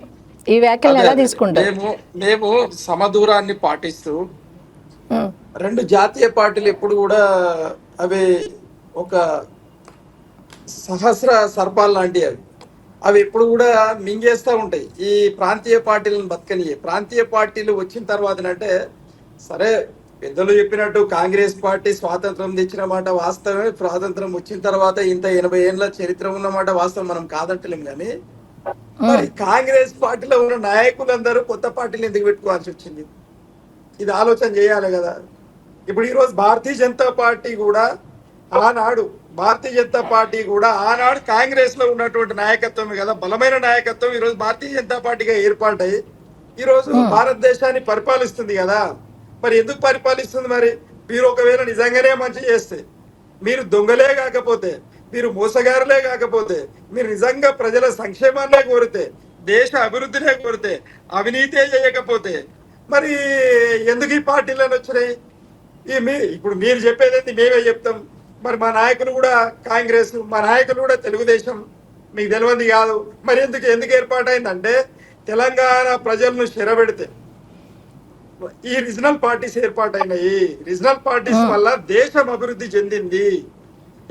ఈ వ్యాఖ్యలను ఎలా తీసుకుంటారు? మేము సమదూరాన్ని పాటిస్తూ ఉం. రెండు జాతీయ పార్టీలు ఎప్పుడు కూడా అవి ఒక సహస్ర సర్పాలు లాంటివి. అవి ఎప్పుడు కూడా మింగేస్తూ ఉంటాయి ఈ ప్రాంతీయ పార్టీలను బతకని. ప్రాంతీయ పార్టీలు వచ్చిన తర్వాతనంటే, సరే పెద్దలు చెప్పినట్టు కాంగ్రెస్ పార్టీ స్వాతంత్రం తెచ్చిన మాట వాస్తవమే. స్వాతంత్రం వచ్చిన తర్వాత ఇంత 80 ఏళ్ళ చరిత్ర ఉన్నమాట వాస్తవం, మనం కాదంటలేం. కానీ మరి కాంగ్రెస్ పార్టీలో ఉన్న నాయకులందరూ కొత్త పార్టీలు ఎందుకు పెట్టుకోవాల్సి వచ్చింది? ఇది ఆలోచన చేయాలి కదా. ఇప్పుడు ఈరోజు భారతీయ జనతా పార్టీ కూడా ఆనాడు కాంగ్రెస్ లో ఉన్నటువంటి నాయకత్వమే కదా, బలమైన నాయకత్వం ఈరోజు భారతీయ జనతా పార్టీగా ఏర్పాటై ఈరోజు భారతదేశాన్ని పరిపాలిస్తుంది కదా. మరి ఎందుకు పరిపాలిస్తుంది? మరి మీరు ఒకవేళ నిజంగానే మంచి చేస్తే, మీరు దొంగలే కాకపోతే, మీరు మోసగారులే కాకపోతే, మీరు నిజంగా ప్రజల సంక్షేమాన్నే కోరితే, దేశ అభివృద్ధినే కోరితే, అవినీతే చేయకపోతే, మరి ఎందుకు ఈ పార్టీలను వచ్చినాయి? ఇప్పుడు మీరు చెప్పేదైతే మేమే చెప్తాం. మరి మా నాయకులు కూడా కాంగ్రెస్, మా నాయకులు కూడా తెలుగుదేశం, మీకు తెలియంది కాదు. మరి ఎందుకు ఏర్పాటైందంటే తెలంగాణ ప్రజలను చెరబెడితే ఈ రీజనల్ పార్టీస్ ఏర్పాటైనాయి. రీజనల్ పార్టీస్ వల్ల దేశం అభివృద్ధి చెందింది.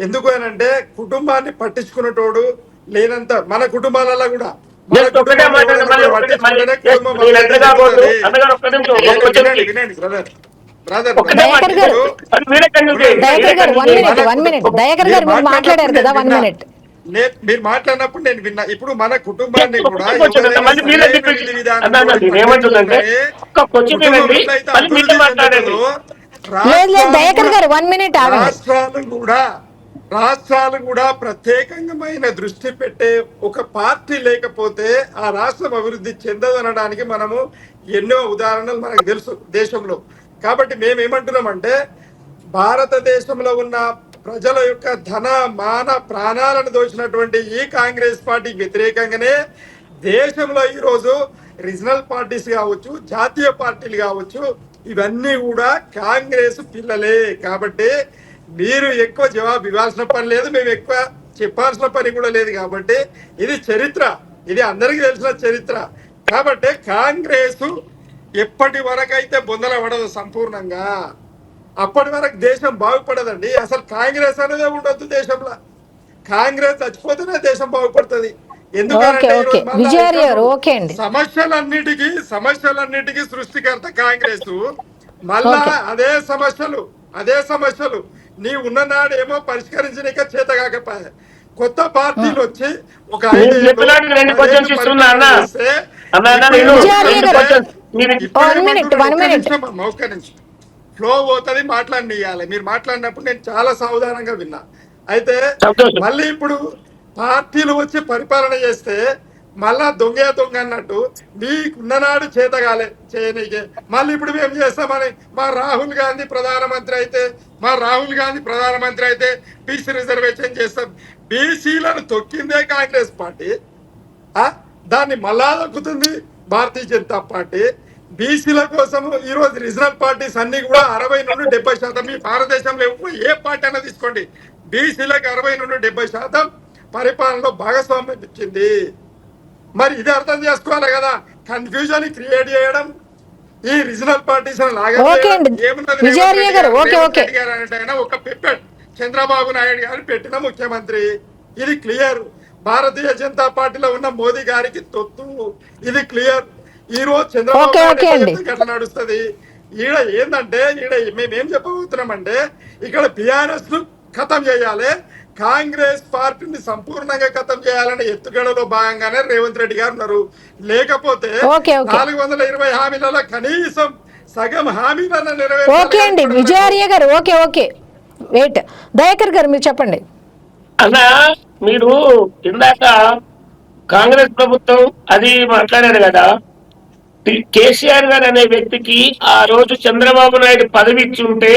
ఎందుకు అనంటే కుటుంబాన్ని పట్టించుకునేటోడు లేనంత మన కుటుంబాలలో కూడా మన ఒక్కటే మాట పట్టించుకుంటేనే కుటుంబం వినండి వినండి బ్రదర్ బ్రదర్ దయాకర్ గారు, దయాకర్ గారు వన్ మన మినిట్ దయాకర్ గారు మీరు మాట్లాడారు కదా 1 మినిట్. మీరు మాట్లాడినప్పుడు నేను విన్నా. ఇప్పుడు మన కుటుంబాన్ని కూడా మళ్ళీ మీరే ఏమంటుందంటే ఒక్క క్వశ్చన్ ఏనండి మళ్ళీ మీరే మాట్లాడండి. లేదు దయాకర్ గారు 1 మినిట్ ఆగండి. రాష్ట్రాలు కూడా ప్రత్యేకమైన దృష్టి పెట్టే ఒక పార్టీ లేకపోతే ఆ రాష్ట్రం అభివృద్ధి చెందదనడానికి మనము ఎన్నో ఉదాహరణలు మనకు తెలుసు దేశంలో. కాబట్టి మేము ఏమంటున్నామంటే భారతదేశంలో ఉన్న ప్రజల యొక్క ధన మాన ప్రాణాలను దోచినటువంటి ఈ కాంగ్రెస్ పార్టీకి వ్యతిరేకంగానే దేశంలో ఈరోజు రీజనల్ పార్టీస్ కావచ్చు, జాతీయ పార్టీలు కావచ్చు, ఇవన్నీ కూడా కాంగ్రెస్ పిల్లలే. కాబట్టి మీరు ఎక్కువ జవాబు ఇవ్వాల్సిన పని లేదు, మేము ఎక్కువ చెప్పాల్సిన పని కూడా లేదు. కాబట్టి ఇది చరిత్ర, ఇది అందరికీ తెలిసిన చరిత్ర. కాబట్టి కాంగ్రెస్ ఎప్పటి వరకైతే బొందల పడదు సంపూర్ణంగా, అప్పటి వరకు దేశం బాగుపడదండి. అసలు కాంగ్రెస్ అనేదే ఉండొద్దు దేశంలో. కాంగ్రెస్ చచ్చిపోతేనే దేశం బాగుపడుతుంది. ఎందుకంటే సమస్యలన్నిటికీ సృష్టికర్త కాంగ్రెస్. మళ్ళా అదే సమస్యలు నీ ఉన్ననాడు ఏమో పరిష్కరించనిక చేత కాకపోయా కొత్త పార్టీలు వచ్చి ఒక ఒక్క నిమిషం ఫ్లో పోతుంది, మాట్లాడియాలి. మీరు మాట్లాడినప్పుడు నేను చాలా సావధానంగా విన్నా. అయితే మళ్ళీ ఇప్పుడు పార్టీలు వచ్చి పరిపాలన చేస్తే మళ్ళా దొంగ అన్నట్టు మీకున్ననాడు చేతగాలే చేయనీకే మళ్ళీ ఇప్పుడు మేము చేస్తామని మా రాహుల్ గాంధీ ప్రధానమంత్రి అయితే బీసీ రిజర్వేషన్ చేస్తాం. బీసీలను తొక్కిందే కాంగ్రెస్ పార్టీ, దాన్ని మళ్ళా దొక్కుతుంది భారతీయ జనతా పార్టీ. బీసీల కోసం ఈ రోజు రీజనల్ పార్టీస్ అన్ని కూడా 60 నుండి 70%, మీ భారతదేశంలో ఏ పార్టీ అయినా తీసుకోండి, బీసీలకు 60 నుండి 70% పరిపాలనలో భాగస్వామ్యం ఇచ్చింది. మరి ఇది అర్థం చేసుకోవాలి కదా. కన్ఫ్యూజన్ క్రియేట్ చేయడం ఈ రీజనల్ పార్టీస్ ఒక చంద్రబాబు నాయుడు గారు పెట్టిన ముఖ్యమంత్రి, ఇది క్లియర్. భారతీయ జనతా పార్టీలో ఉన్న మోదీ గారికి తొత్తు, ఇది క్లియర్. ఈ రోజు చంద్రబాబు నాయుడు నడుస్తుంది. ఈడ ఏంటంటే మేమేం చెప్పబోతున్నామంటే ఇక్కడ బీఆర్ఎస్ ను ఖతం చేయాలి, కాంగ్రెస్ పార్టీని సంపూర్ణంగా ఖతం చేయాలని ఎత్తుగడలో భాగంగానే రేవంత్ రెడ్డి గారు ఉన్నారు. లేకపోతే 420 హామీలలో కనీసం సగం హామీలను నెరవేర్చాలి. విజయార్య గారు ఓకే వెయిట్, దయాకర్ గారు మీరు చెప్పండి. అలా మీరు ఇందాక కాంగ్రెస్ ప్రభుత్వం అది మాట్లాడారు కదా, కేసీఆర్ గారు అనే వ్యక్తికి ఆ రోజు చంద్రబాబు నాయుడు పదవి ఇచ్చి ఉంటే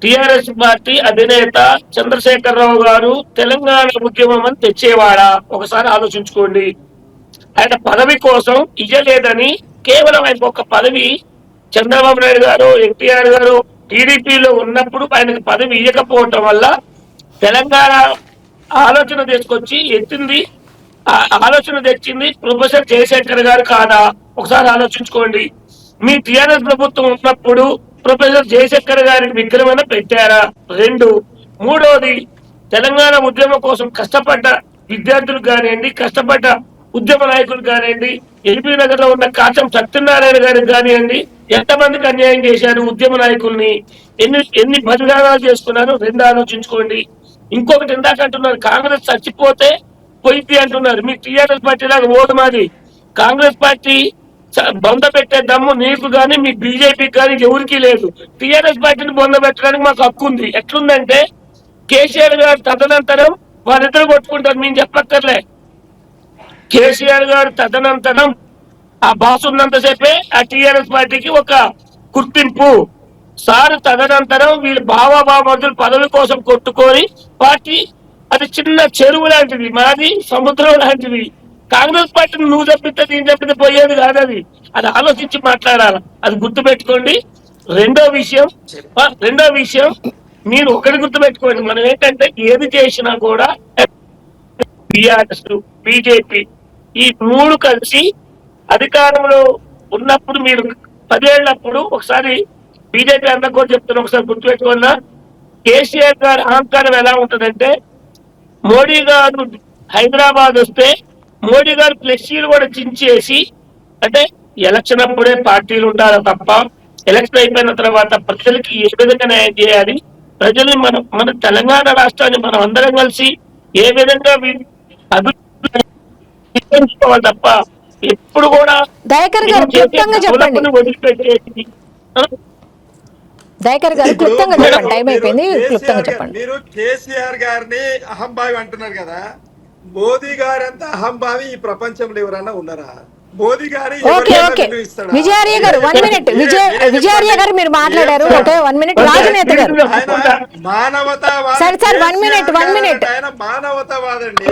టిఆర్ఎస్ పార్టీ అధినేత చంద్రశేఖరరావు గారు తెలంగాణ ఉద్యమం అని తెచ్చేవాడా? ఒకసారి ఆలోచించుకోండి. ఆయన పదవి కోసం ఇయ్యలేదని కేవలం ఆయనకు ఒక పదవి, చంద్రబాబు నాయుడు గారు ఎన్టీఆర్ గారు టీడీపీలో ఉన్నప్పుడు ఆయనకు పదవి ఇవ్వకపోవటం వల్ల తెలంగాణ ఆలోచన తీసుకొచ్చి ఎత్తింది, ఆలోచన తెచ్చింది ప్రొఫెసర్ జయశంకర్ గారు కాదా? ఒకసారి ఆలోచించుకోండి. మీ టిఆర్ఎస్ ప్రభుత్వం ఉన్నప్పుడు ప్రొఫెసర్ జయశంకర్ గారికి విగ్రహం పెట్టారా? 2, మూడోది తెలంగాణ ఉద్యమం కోసం కష్టపడ్డ విద్యార్థులు కానివ్వండి, కష్టపడ్డ ఉద్యమ నాయకులు కానివ్వండి, ఎల్బీ నగర్ లో ఉన్న కాచం సత్యనారాయణ గారికి కానివ్వండి, ఎంతమందికి అన్యాయం చేశారు ఉద్యమ నాయకుల్ని, ఎన్ని బలిదానాలు చేసుకున్నారు? 2 ఆలోచించుకోండి. ఇంకొకటి ఇందాక అంటున్నారు కాంగ్రెస్ చచ్చిపోతే పోయింది అంటున్నారు. మీ టీఆర్ఎస్ పార్టీ లాగా ఓటు మాది. కాంగ్రెస్ పార్టీ బొంద పెట్టే దమ్ము నీకు కానీ మీ బీజేపీకి కానీ ఎవరికి లేదు. టీఆర్ఎస్ పార్టీని బొంద పెట్టడానికి మాకు హక్కు ఉంది. ఎట్లుందంటే కేసీఆర్ గారు తదనంతరం వాళ్ళిద్దరు కొట్టుకుంటారు, మేము చెప్పక్కర్లే. కేసీఆర్ గారు తదనంతరం ఆ బాస్ ఉన్నంతసేపే ఆ టీఆర్ఎస్ పార్టీకి ఒక గుర్తింపు. సార్ తదనంతరం వీళ్ళు బావాబామర్దులు పదవి కోసం కొట్టుకొని పార్టీ అది చిన్న చెరువు లాంటిది, మాది సముద్రం లాంటిది. కాంగ్రెస్ పార్టీని నువ్వు తప్పితే నేను తప్పితే పోయేది కాదు. అది ఆలోచించి మాట్లాడాలి, అది గుర్తుపెట్టుకోండి. రెండో విషయం మీరు ఒకటి గుర్తుపెట్టుకోండి, మనం ఏంటంటే ఏది చేసినా కూడా బీఆర్ఎస్, బీజేపీ ఈ మూడు కలిసి అధికారంలో ఉన్నప్పుడు మీరు 10 ఏళ్ళప్పుడు ఒకసారి బీజేపీ అందరూ కూడా చెప్తున్నా, ఒకసారి గుర్తుపెట్టుకున్నా, కేసీఆర్ గారి అహంకారం ఎలా ఉంటుందంటే మోడీ గారు హైదరాబాద్ వస్తే మోడీ గారు ఫ్లెక్సీలు కూడా చించేసి, అంటే ఎలక్షన్ అప్పుడే పార్టీలు ఉండాలి తప్ప ఎలక్షన్ అయిపోయిన తర్వాత ప్రజలకి ఏ విధంగా న్యాయం చేయాలి, ప్రజలు మన తెలంగాణ రాష్ట్రాన్ని మనం అందరం కలిసి ఏ విధంగా అభివృద్ధి చేసుకోవాలి తప్ప ఎప్పుడు కూడా దయాకర్ గారు క్లుప్తంగా చెప్పండి. వదిలిపెట్టేసి దయాకర్ గారు క్లుప్తంగా చెప్పండి, టైం అయిపోయింది, క్లుప్తంగా చెప్పండి. మీరు కేసీఆర్ గారిని అహంభావి అంటున్నారు కదా, మోదీ గారంతా అహంభావి ఈ ప్రపంచంలో ఎవరైనా ఉన్నారా? మోదీ గారి ఓకే ఓకే విజయార్య గారు 1 మినిట్. విజయార్య గారు మీరు మాట్లాడారు, ఓకే 1 మినిట్. రాజనేత గారు మానవతావాది. Sir 1 minute. ఆయన మానవతావాదండి.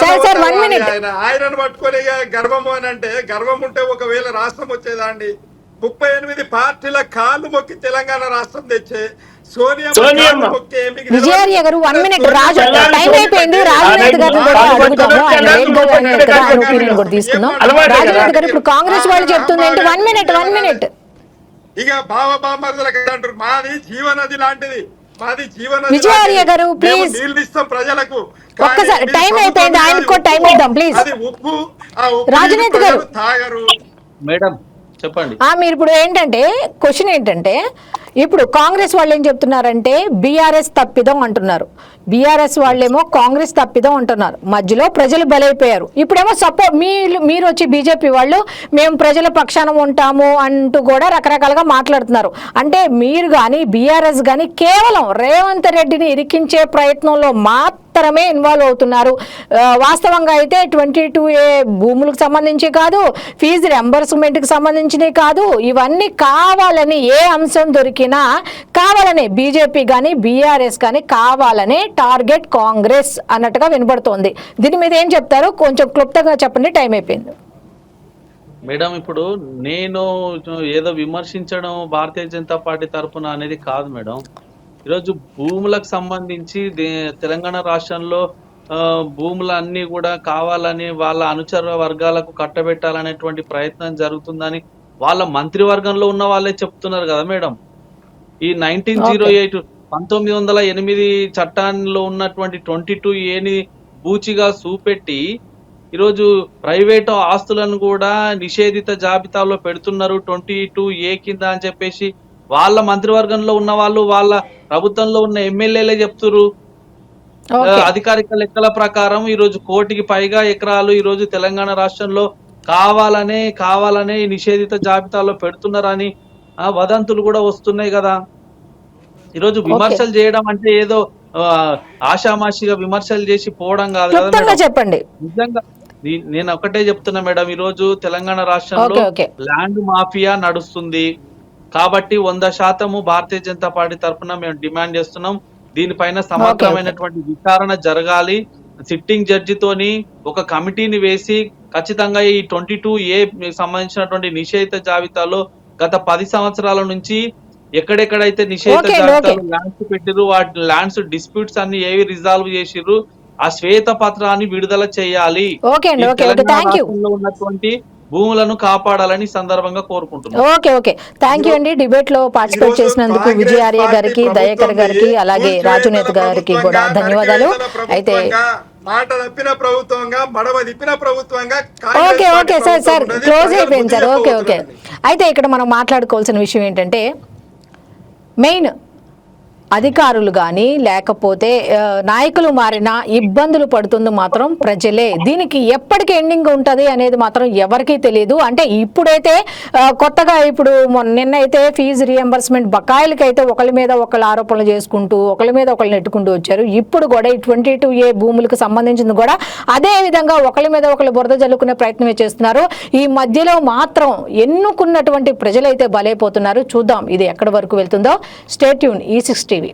Sir 1 minute. ఆయనను పట్టుకొని గర్వము అని అంటే, గర్వం ఉంటే ఒకవేళ రాష్ట్రం వచ్చేదా అండి? 38 పార్టీల కాళ్ళు మొక్కి తెలంగాణ రాష్ట్రం తెచ్చే సోనియా విజయార్య గారు 1 మినిట్. రాజు టైం అయిపోయింది. రాజనేత గారిని కూడా అడుగుతాము, ఆయన ఆయన ఒపీనియన్ కూడా తీసుకుందాం. రాజనేత గారు ఇప్పుడు కాంగ్రెస్ వాళ్ళు చెప్తుంది ఏంటి? 1 మినిట్. ఇక బామర్దులకు అంటారు మాది జీవనది లాంటిది, మాది జీవనది. విజయార్య గారు ప్లీజ్ నీళ్ళు ఇస్తాం ప్రజలకు. ఒక్కసారి టైం అయిపోయింది, ఆయనకు కూడా టైం ఇద్దాం ప్లీజ్. అది ఉప్పు, ఆ ఉప్పు రాజనేత గారు తాగరు. మేడం చెప్పండి. మీరు ఇప్పుడు ఏంటంటే క్వశ్చన్ ఏంటంటే, ఇప్పుడు కాంగ్రెస్ వాళ్ళు ఏం చెప్తున్నారంటే బీఆర్ఎస్ తప్పిదం అంటున్నారు, బీఆర్ఎస్ వాళ్ళేమో కాంగ్రెస్ తప్పిదం అంటున్నారు, మధ్యలో ప్రజలు బలైపోయారు. ఇప్పుడేమో మీరు వచ్చి బీజేపీ వాళ్ళు మేము ప్రజల పక్షాన ఉంటాము అంటూ కూడా రకరకాలుగా మాట్లాడుతున్నారు. అంటే మీరు కానీ బీఆర్ఎస్ కానీ కేవలం రేవంత్ రెడ్డిని ఇరికించే ప్రయత్నంలో మాత్రమే ఇన్వాల్వ్ అవుతున్నారు. వాస్తవంగా అయితే 22A భూములకు సంబంధించి కాదు, ఫీజు రియంబర్స్మెంట్కి సంబంధించినవి కాదు, ఇవన్నీ కావాలని ఏ అంశం దొరికినా కావాలనే బీజేపీ కానీ బీఆర్ఎస్ కానీ కావాలనే టార్గెట్ కాంగ్రెస్ అన్నట్టుగా వినబడుతోంది. దీని మీద ఏం చెప్తారు? కొంచెం క్లుప్తంగా చెప్పండి, టైం అయిపోయింది. మేడం ఇప్పుడు నేను ఏదో విమర్శించడం భారతీయ జనతా పార్టీ తరఫున అనేది కాదు మేడం. ఈరోజు భూములకు సంబంధించి తెలంగాణ రాష్ట్రంలో భూములన్నీ కూడా కావాలని వాళ్ళ అనుచర వర్గాలకు కట్టబెట్టాలనేటువంటి ప్రయత్నం జరుగుతుందని వాళ్ళ మంత్రివర్గంలో ఉన్న వాళ్ళే చెప్తున్నారు కదా మేడం. ఈ 1908 1908 చట్టాల్లో ఉన్నటువంటి 22Aని బూచిగా చూపెట్టి ఈరోజు ప్రైవేటు ఆస్తులను కూడా నిషేధిత జాబితాలో పెడుతున్నారు 22A కింద అని చెప్పేసి వాళ్ళ మంత్రివర్గంలో ఉన్న వాళ్ళు, వాళ్ళ ప్రభుత్వంలో ఉన్న ఎమ్మెల్యేలే చెప్తున్నారు. అధికారిక లెక్కల ప్రకారం ఈరోజు 1 కోటికి పైగా ఎకరాలు ఈరోజు తెలంగాణ రాష్ట్రంలో కావాలనే నిషేధిత జాబితాలో పెడుతున్నారని వదంతులు కూడా వస్తున్నాయి కదా. ఈరోజు విమర్శలు చేయడం అంటే ఏదో ఆషామాషిగా విమర్శలు చేసి పోవడం కాదు కదా. చెప్పండి. నిజంగా నేను ఒకటే చెప్తున్నా మేడం, ఈ రోజు తెలంగాణ రాష్ట్రంలో ల్యాండ్ మాఫియా నడుస్తుంది కాబట్టి 100% భారతీయ జనతా పార్టీ తరఫున మేము డిమాండ్ చేస్తున్నాం. దీనిపైన సమగ్రమైనటువంటి విచారణ జరగాలి. సిట్టింగ్ జడ్జితోని ఒక కమిటీని వేసి ఖచ్చితంగా ఈ 22A సంబంధించినటువంటి నిషేధిత జాబితాలో గత 10 సంవత్సరాల నుంచి ఎక్కడెక్కడైతే నిషేధిత జాబితాలో ల్యాండ్స్ పెట్టిరు, వాటి ల్యాండ్స్ డిస్ప్యూట్స్ అన్ని ఏవి రిజాల్వ్ చేసిర్రు ఆ శ్వేత పత్రాన్ని విడుదల చేయాలి. ఉన్నటువంటి భూములను కాపాడాలని సందర్భంగా కోరుకుంటున్నాను. ఓకే థ్యాంక్ యూ అండి. డిబేట్ లో పార్టిసిపేట్ చేసినందుకు విజయార్య గారికి, దయాకర్ గారికి, అలాగే రాజునేత గారికి కూడా ధన్యవాదాలు. అయితే మాట తప్పిన ప్రభుత్వంగా, మడవ తిప్పిన ప్రభుత్వంగా ఓకే సార్ క్లోజ్ అయిపోయింది సార్. ఓకే అయితే ఇక్కడ మనం మాట్లాడుకోవాల్సిన విషయం ఏంటంటే, మెయిన్ అధికారులు కానీ లేకపోతే నాయకులు మారినా ఇబ్బందులు పడుతుంది మాత్రం ప్రజలే. దీనికి ఎప్పటికి ఎండింగ్ ఉంటుంది అనేది మాత్రం ఎవరికీ తెలియదు. అంటే ఇప్పుడైతే కొత్తగా ఇప్పుడు నిన్నైతే ఫీజు రియంబర్స్మెంట్ బకాయిలకైతే ఒకరి మీద ఒకళ్ళు ఆరోపణలు చేసుకుంటూ ఒకరి మీద ఒకళ్ళు నెట్టుకుంటూ వచ్చారు. ఇప్పుడు కూడా ఈ 22A భూములకు సంబంధించింది కూడా అదే విధంగా ఒకరి మీద ఒకళ్ళు బురద జల్లుకునే ప్రయత్నమే చేస్తున్నారు. ఈ మధ్యలో మాత్రం ఎన్నుకున్నటువంటి ప్రజలైతే బలైపోతున్నారు. చూద్దాం ఇది ఎక్కడి వరకు వెళ్తుందో. Stay tune E6 TV.